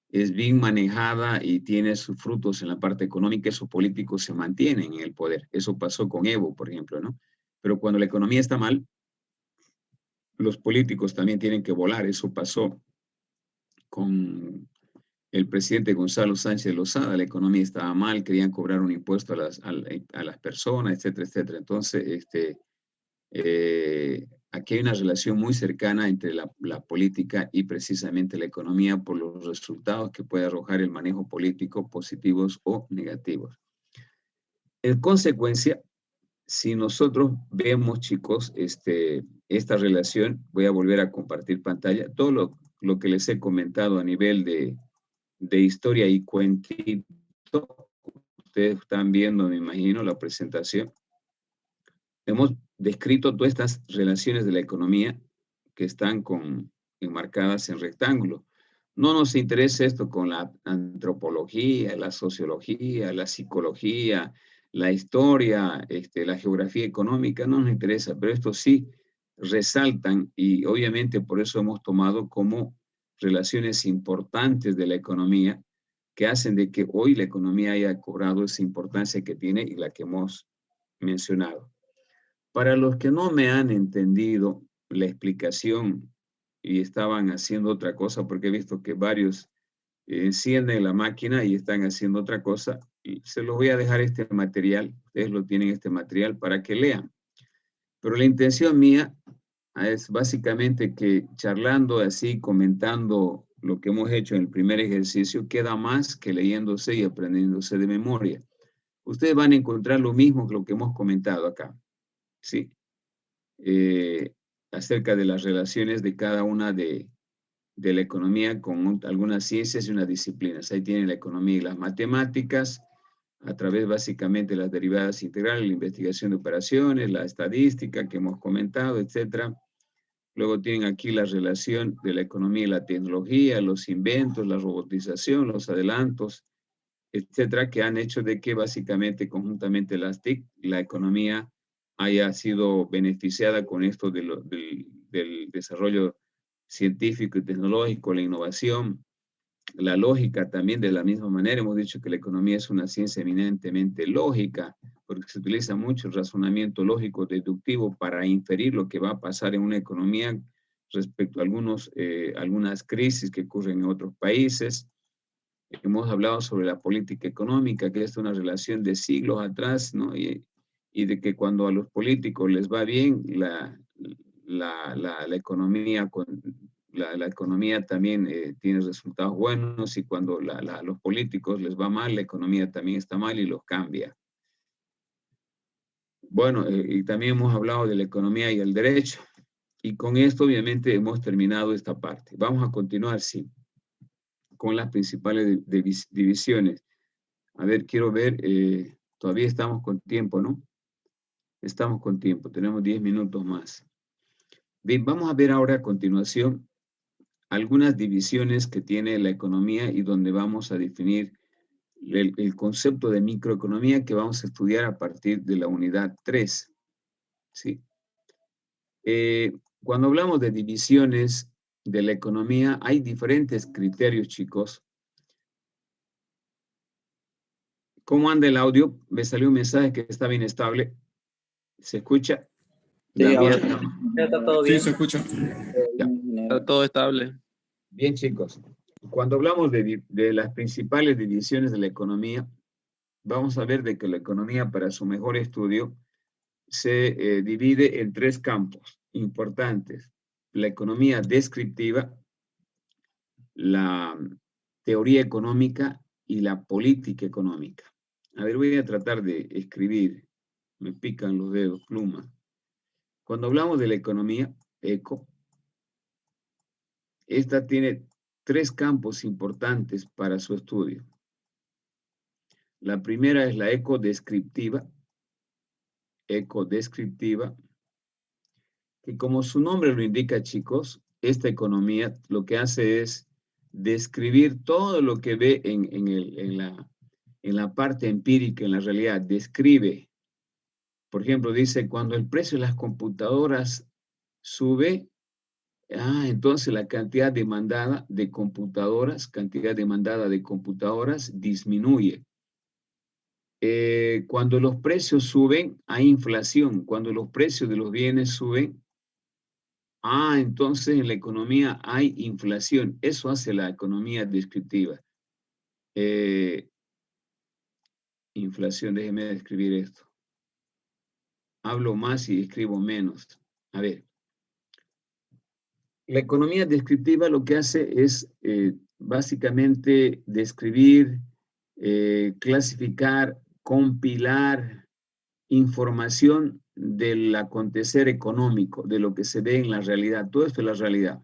es bien manejada y tiene sus frutos en la parte económica, esos políticos se mantienen en el poder. Eso pasó con Evo, por ejemplo, ¿no? Pero cuando la economía está mal, los políticos también tienen que volar. Eso pasó con el presidente Gonzalo Sánchez Lozada. La economía estaba mal, querían cobrar un impuesto a las personas, etcétera, etcétera. Entonces, aquí hay una relación muy cercana entre la política y precisamente la economía por los resultados que puede arrojar el manejo político, positivos o negativos. En consecuencia, si nosotros vemos, chicos, esta relación, voy a volver a compartir pantalla, todo lo que les he comentado a nivel de historia y cuentito, ustedes están viendo, me imagino, la presentación. Hemos descrito todas estas relaciones de la economía que están enmarcadas en rectángulo. No nos interesa esto con la antropología, la sociología, la psicología, la historia, la geografía económica, no nos interesa, pero esto sí resaltan y obviamente por eso hemos tomado como relaciones importantes de la economía que hacen de que hoy la economía haya cobrado esa importancia que tiene y la que hemos mencionado. Para los que no me han entendido la explicación y estaban haciendo otra cosa, porque he visto que varios encienden la máquina y están haciendo otra cosa, y se los voy a dejar este material, ustedes lo tienen este material para que lean. Pero la intención mía es básicamente que charlando así, comentando lo que hemos hecho en el primer ejercicio, queda más que leyéndose y aprendiéndose de memoria. Ustedes van a encontrar lo mismo que lo que hemos comentado acá, ¿sí? Acerca de las relaciones de cada una de la economía con algunas ciencias y unas disciplinas. Ahí tienen la economía y las matemáticas, a través básicamente de las derivadas integrales, la investigación de operaciones, la estadística que hemos comentado, etcétera. Luego tienen aquí la relación de la economía y la tecnología, los inventos, la robotización, los adelantos, etcétera, que han hecho de que básicamente conjuntamente las TIC, la economía haya sido beneficiada con esto del desarrollo científico y tecnológico, la innovación, la lógica también. De la misma manera hemos dicho que la economía es una ciencia eminentemente lógica, porque se utiliza mucho el razonamiento lógico deductivo para inferir lo que va a pasar en una economía respecto a algunas crisis que ocurren en otros países. Hemos hablado sobre la política económica, que es una relación de siglos atrás, ¿no? Y de que cuando a los políticos les va bien, la economía la economía también tiene resultados buenos, y cuando los políticos les va mal, la economía también está mal y los cambia. Bueno, y también hemos hablado de la economía y el derecho. Y con esto, obviamente, hemos terminado esta parte. Vamos a continuar, sí, con las principales divisiones. A ver, quiero ver, todavía estamos con tiempo, ¿no? Estamos con tiempo, tenemos 10 minutos más. Bien, vamos a ver ahora a continuación algunas divisiones que tiene la economía y donde vamos a definir el concepto de microeconomía que vamos a estudiar a partir de la unidad 3. ¿Sí? Cuando hablamos de divisiones de la economía, hay diferentes criterios, chicos. ¿Cómo anda el audio? Me salió un mensaje que está bien estable. ¿Se escucha? Sí, ahora Damián. ya está todo bien. Sí, se escucha. Ya. Está todo estable. Bien, chicos. Cuando hablamos de las principales divisiones de la economía, vamos a ver de que la economía, para su mejor estudio, se divide en 3 campos importantes: la economía descriptiva, la teoría económica y la política económica. A ver, voy a tratar de escribir. Me pican los dedos, pluma. Cuando hablamos de la economía, eco, esta tiene 3 campos importantes para su estudio. La primera es la ecodescriptiva, que como su nombre lo indica, chicos, esta economía lo que hace es describir todo lo que ve en la parte empírica, en la realidad. Describe, por ejemplo, dice, cuando el precio de las computadoras sube, entonces la cantidad demandada de computadoras disminuye. Cuando los precios suben, hay inflación. Cuando los precios de los bienes suben, entonces en la economía hay inflación. Eso hace la economía descriptiva. Inflación, déjeme escribir esto. Hablo más y escribo menos. A ver. La economía descriptiva lo que hace es básicamente describir, clasificar, compilar información del acontecer económico, de lo que se ve en la realidad. Todo esto es la realidad.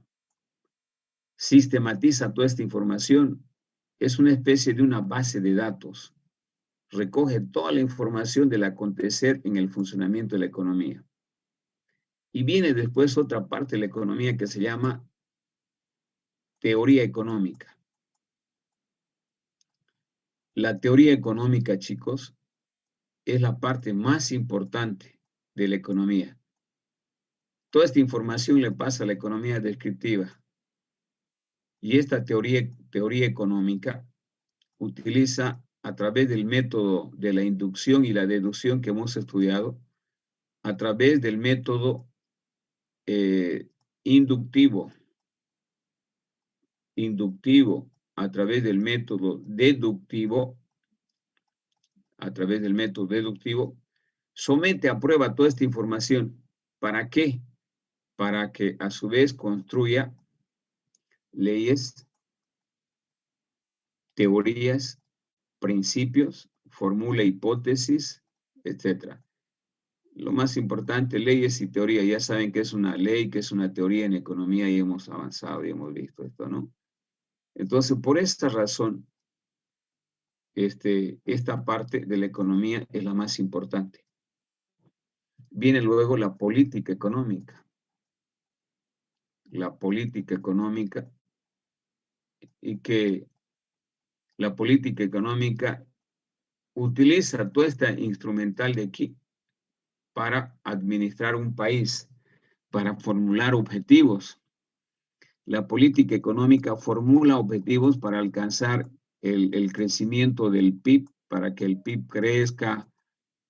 Sistematiza toda esta información. Es una especie de una base de datos. Recoge toda la información del acontecer en el funcionamiento de la economía. Y viene después otra parte de la economía que se llama teoría económica. La teoría económica, chicos, es la parte más importante de la economía. Toda esta información le pasa a la economía descriptiva. Y esta teoría económica utiliza, a través del método de la inducción y la deducción que hemos estudiado, a través del método inductivo, a través del método deductivo, somete a prueba toda esta información. ¿Para qué? Para que a su vez construya leyes, teorías, principios, formule hipótesis, etc. Lo más importante, leyes y teoría. Ya saben que es una ley, que es una teoría en economía, y hemos avanzado y hemos visto esto, ¿no? Entonces, por esta razón, esta parte de la economía es la más importante. Viene luego la política económica. La política económica, y que la política económica utiliza toda esta instrumental de aquí para administrar un país, para formular objetivos. La política económica formula objetivos para alcanzar el crecimiento del PIB, para que el PIB crezca,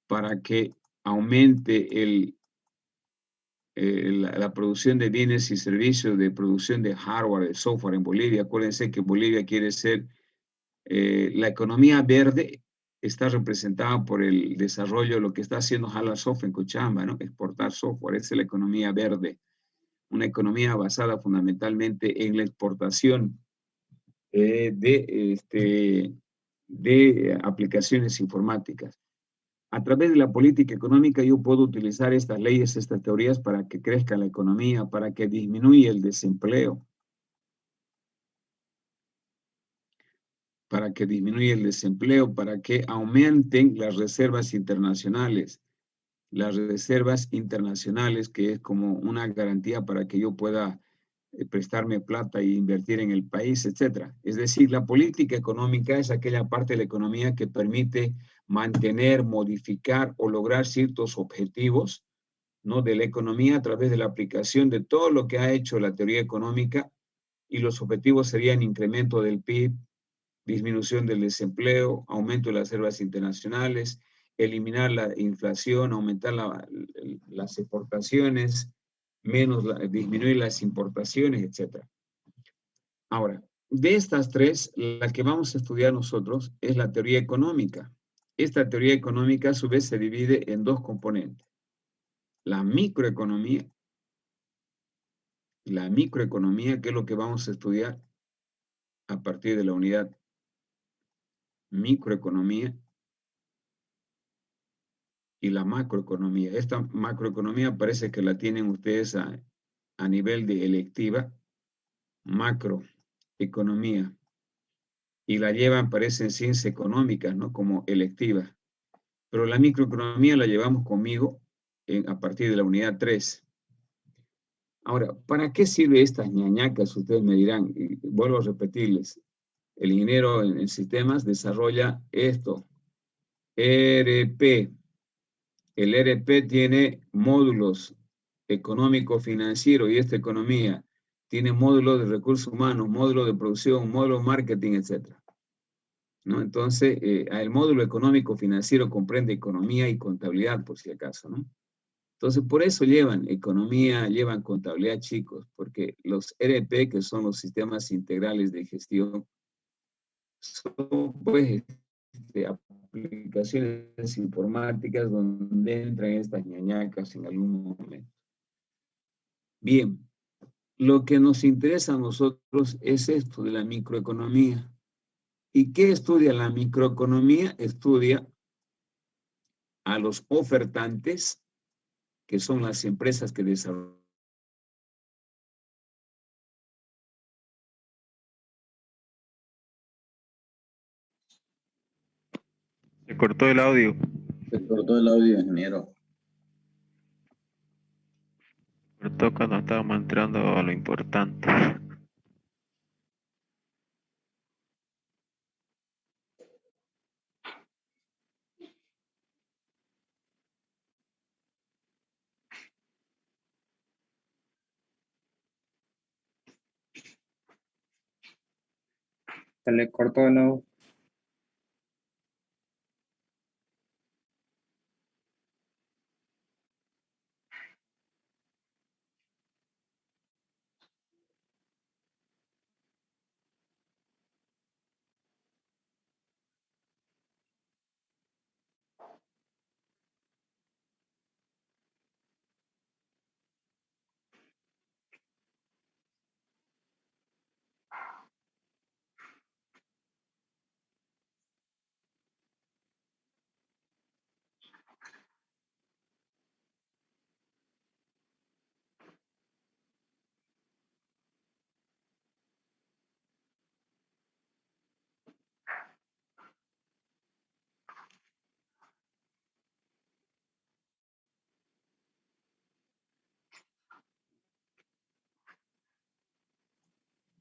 para que aumente la producción de bienes y servicios, de producción de hardware, de software en Bolivia. Acuérdense que Bolivia quiere ser, la economía verde está representada por el desarrollo, lo que está haciendo Hala Software en Cochabamba, ¿no? Exportar software, esa es la economía verde. una economía basada fundamentalmente en la exportación de aplicaciones informáticas. A través de la política económica yo puedo utilizar estas leyes, estas teorías para que crezca la economía, para que disminuya el desempleo, para que aumenten las reservas internacionales. Las reservas internacionales, que es como una garantía para que yo pueda prestarme plata e invertir en el país, etc. Es decir, la política económica es aquella parte de la economía que permite mantener, modificar o lograr ciertos objetivos, ¿no?, de la economía a través de la aplicación de todo lo que ha hecho la teoría económica, y los objetivos serían incremento del PIB, disminución del desempleo, aumento de las reservas internacionales, eliminar la inflación, aumentar las exportaciones, disminuir las importaciones, etc. Ahora, de estas tres, la que vamos a estudiar nosotros es la teoría económica. Esta teoría económica a su vez se divide en dos componentes. La microeconomía, que es lo que vamos a estudiar a partir de la unidad microeconomía, y la macroeconomía. Esta macroeconomía parece que la tienen ustedes a nivel de electiva, macroeconomía, y la llevan, parece, en ciencias económicas, ¿no?, como electiva. Pero la microeconomía la llevamos conmigo a partir de la unidad 3. Ahora, ¿para qué sirve estas ñañacas? Ustedes me dirán, y vuelvo a repetirles. El ingeniero en sistemas desarrolla esto, ERP. El ERP tiene módulos económico-financiero, y esta economía tiene módulos de recursos humanos, módulos de producción, módulos de marketing, etc. ¿No? Entonces, el módulo económico-financiero comprende economía y contabilidad, por si acaso, ¿no? Entonces, por eso llevan economía, llevan contabilidad, chicos, porque los ERP, que son los sistemas integrales de gestión, son, pues, aplicaciones informáticas donde entran estas ñañacas en algún momento. Bien, lo que nos interesa a nosotros es esto de la microeconomía. ¿Y qué estudia la microeconomía? Estudia a los ofertantes, que son las empresas que desarrollan. Se cortó el audio. Se cortó el audio, ingeniero. Cortó cuando estábamos entrando a lo importante. Se le cortó de nuevo.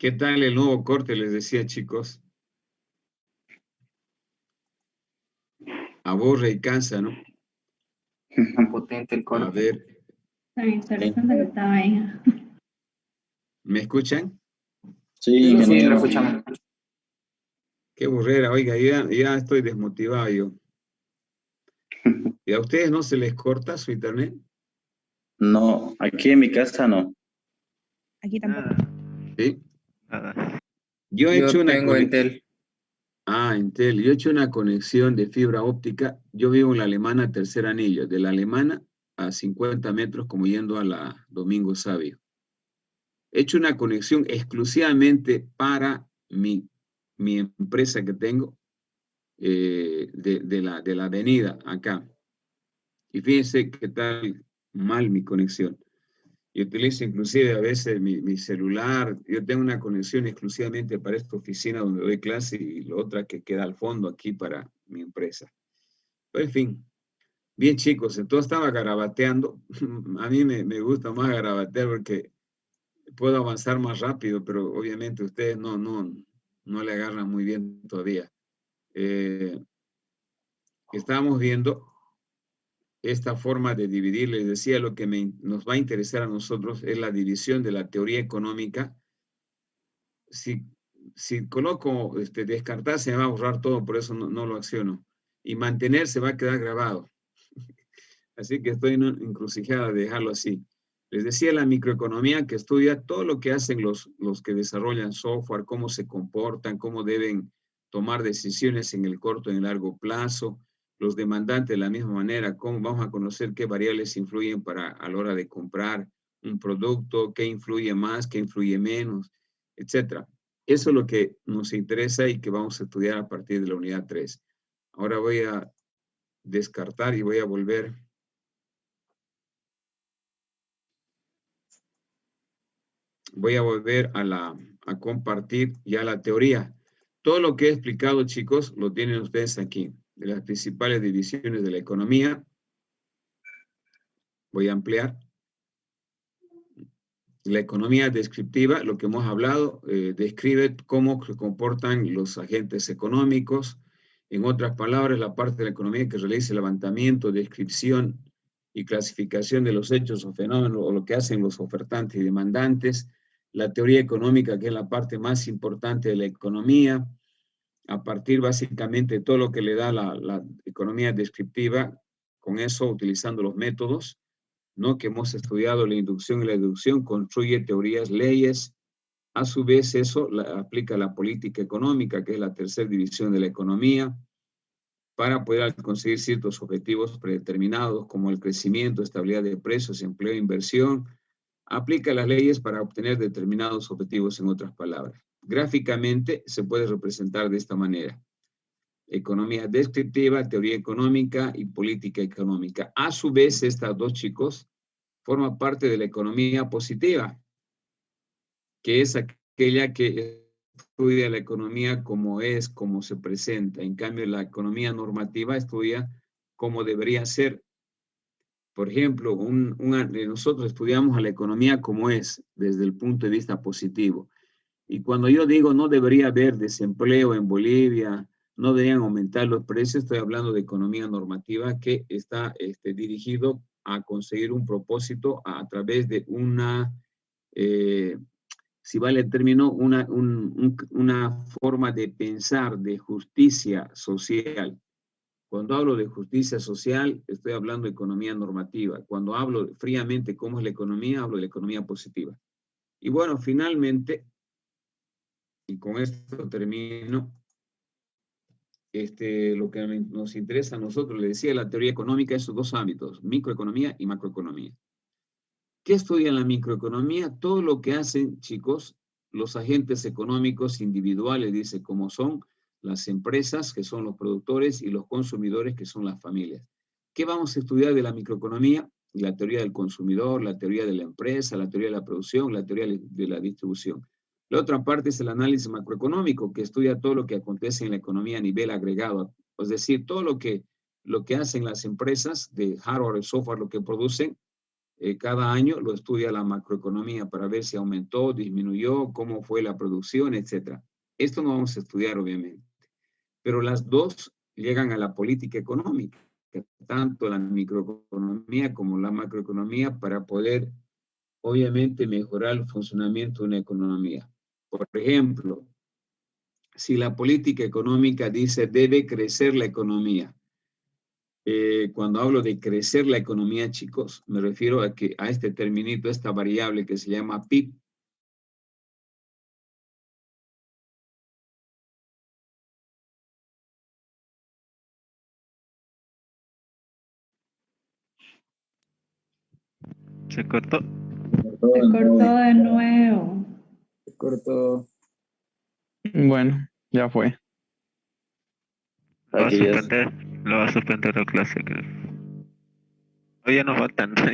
¿Qué tal el nuevo corte? Les decía, chicos. Aburre y cansa, ¿no? Tan potente el A corte. ver, Tan interesante que estaba ahí. ¿me escuchan? Sí, Sí, lo ingeniero. escuchamos. Qué burrera, oiga, ya estoy desmotivado yo. ¿Y a ustedes no se les corta su internet? No, aquí en mi casa no. Aquí tampoco. Sí. Nada. Yo he hecho Yo una tengo Entel. Entel. Yo he hecho una conexión de fibra óptica. Yo vivo en la Alemana, tercer anillo. De la Alemana a 50 metros, como yendo a la Domingo Sabio. He hecho una conexión exclusivamente para mi empresa que tengo de la avenida acá. Y fíjense qué tal mal mi conexión. Yo utilizo inclusive a veces mi celular. Yo tengo una conexión exclusivamente para esta oficina donde doy clase y la otra que queda al fondo aquí para mi empresa. Pero en fin, bien chicos, entonces estaba garabateando. A mí me gusta más garabatear porque puedo avanzar más rápido, pero obviamente ustedes no le agarran muy bien todavía. Estábamos viendo esta forma de dividir. Les decía, lo que nos va a interesar a nosotros es la división de la teoría económica. Si coloco descartar, se me va a borrar todo, por eso no lo acciono. Y mantener se va a quedar grabado. Así que estoy en una encrucijada de dejarlo así. Les decía, la microeconomía que estudia todo lo que hacen los que desarrollan software, cómo se comportan, cómo deben tomar decisiones en el corto y en el largo plazo, los demandantes de la misma manera, cómo vamos a conocer qué variables influyen a la hora de comprar un producto, qué influye más, qué influye menos, etcétera. Eso es lo que nos interesa y que vamos a estudiar a partir de la unidad 3. Ahora voy a descartar y voy a volver. Voy a volver a compartir ya la teoría. Todo lo que he explicado, chicos, lo tienen ustedes aquí, de las principales divisiones de la economía. Voy a ampliar. La economía descriptiva, lo que hemos hablado, describe cómo se comportan los agentes económicos. En otras palabras, la parte de la economía que realiza el levantamiento, descripción y clasificación de los hechos o fenómenos o lo que hacen los ofertantes y demandantes. La teoría económica, que es la parte más importante de la economía, a partir básicamente de todo lo que le da la economía descriptiva, con eso utilizando los métodos, ¿no? Que hemos estudiado la inducción y la deducción, construye teorías, leyes. A su vez, eso aplica la política económica, que es la tercera división de la economía, para poder conseguir ciertos objetivos predeterminados, como el crecimiento, estabilidad de precios, empleo e inversión. Aplica las leyes para obtener determinados objetivos, en otras palabras. Gráficamente se puede representar de esta manera: economía descriptiva, teoría económica y política económica. A su vez, estas dos, chicos, forma parte de la economía positiva, que es aquella que estudia la economía como es, como se presenta. En cambio, la economía normativa estudia cómo debería ser. Por ejemplo, nosotros estudiamos a la economía como es, desde el punto de vista positivo. Y cuando yo digo no debería haber desempleo en Bolivia, no deberían aumentar los precios, estoy hablando de economía normativa que está dirigido a conseguir un propósito a través de una, si vale el término, una forma de pensar de justicia social. Cuando hablo de justicia social, estoy hablando de economía normativa. Cuando hablo fríamente cómo es la economía, hablo de la economía positiva. Y bueno, finalmente, y con esto termino, lo que nos interesa a nosotros, le decía, la teoría económica, esos dos ámbitos, microeconomía y macroeconomía. ¿Qué estudia la microeconomía? Todo lo que hacen, chicos, los agentes económicos individuales, dice, como son las empresas, que son los productores, y los consumidores, que son las familias. ¿Qué vamos a estudiar de la microeconomía? La teoría del consumidor, la teoría de la empresa, la teoría de la producción, la teoría de la distribución. La otra parte es el análisis macroeconómico, que estudia todo lo que acontece en la economía a nivel agregado, es decir, todo lo que hacen las empresas de hardware y software, lo que producen, cada año lo estudia la macroeconomía para ver si aumentó, disminuyó, cómo fue la producción, etc. Esto no vamos a estudiar, obviamente. Pero las dos llegan a la política económica, tanto la microeconomía como la macroeconomía, para poder, obviamente, mejorar el funcionamiento de una economía. Por ejemplo, si la política económica dice debe crecer la economía, cuando hablo de crecer la economía, chicos, me refiero a este terminito, esta variable que se llama PIB. Se cortó. Se cortó de nuevo. Se cortó. Bueno, ya fue. Lo va a suspender la clase, creo. Hoy ya nos faltan, ya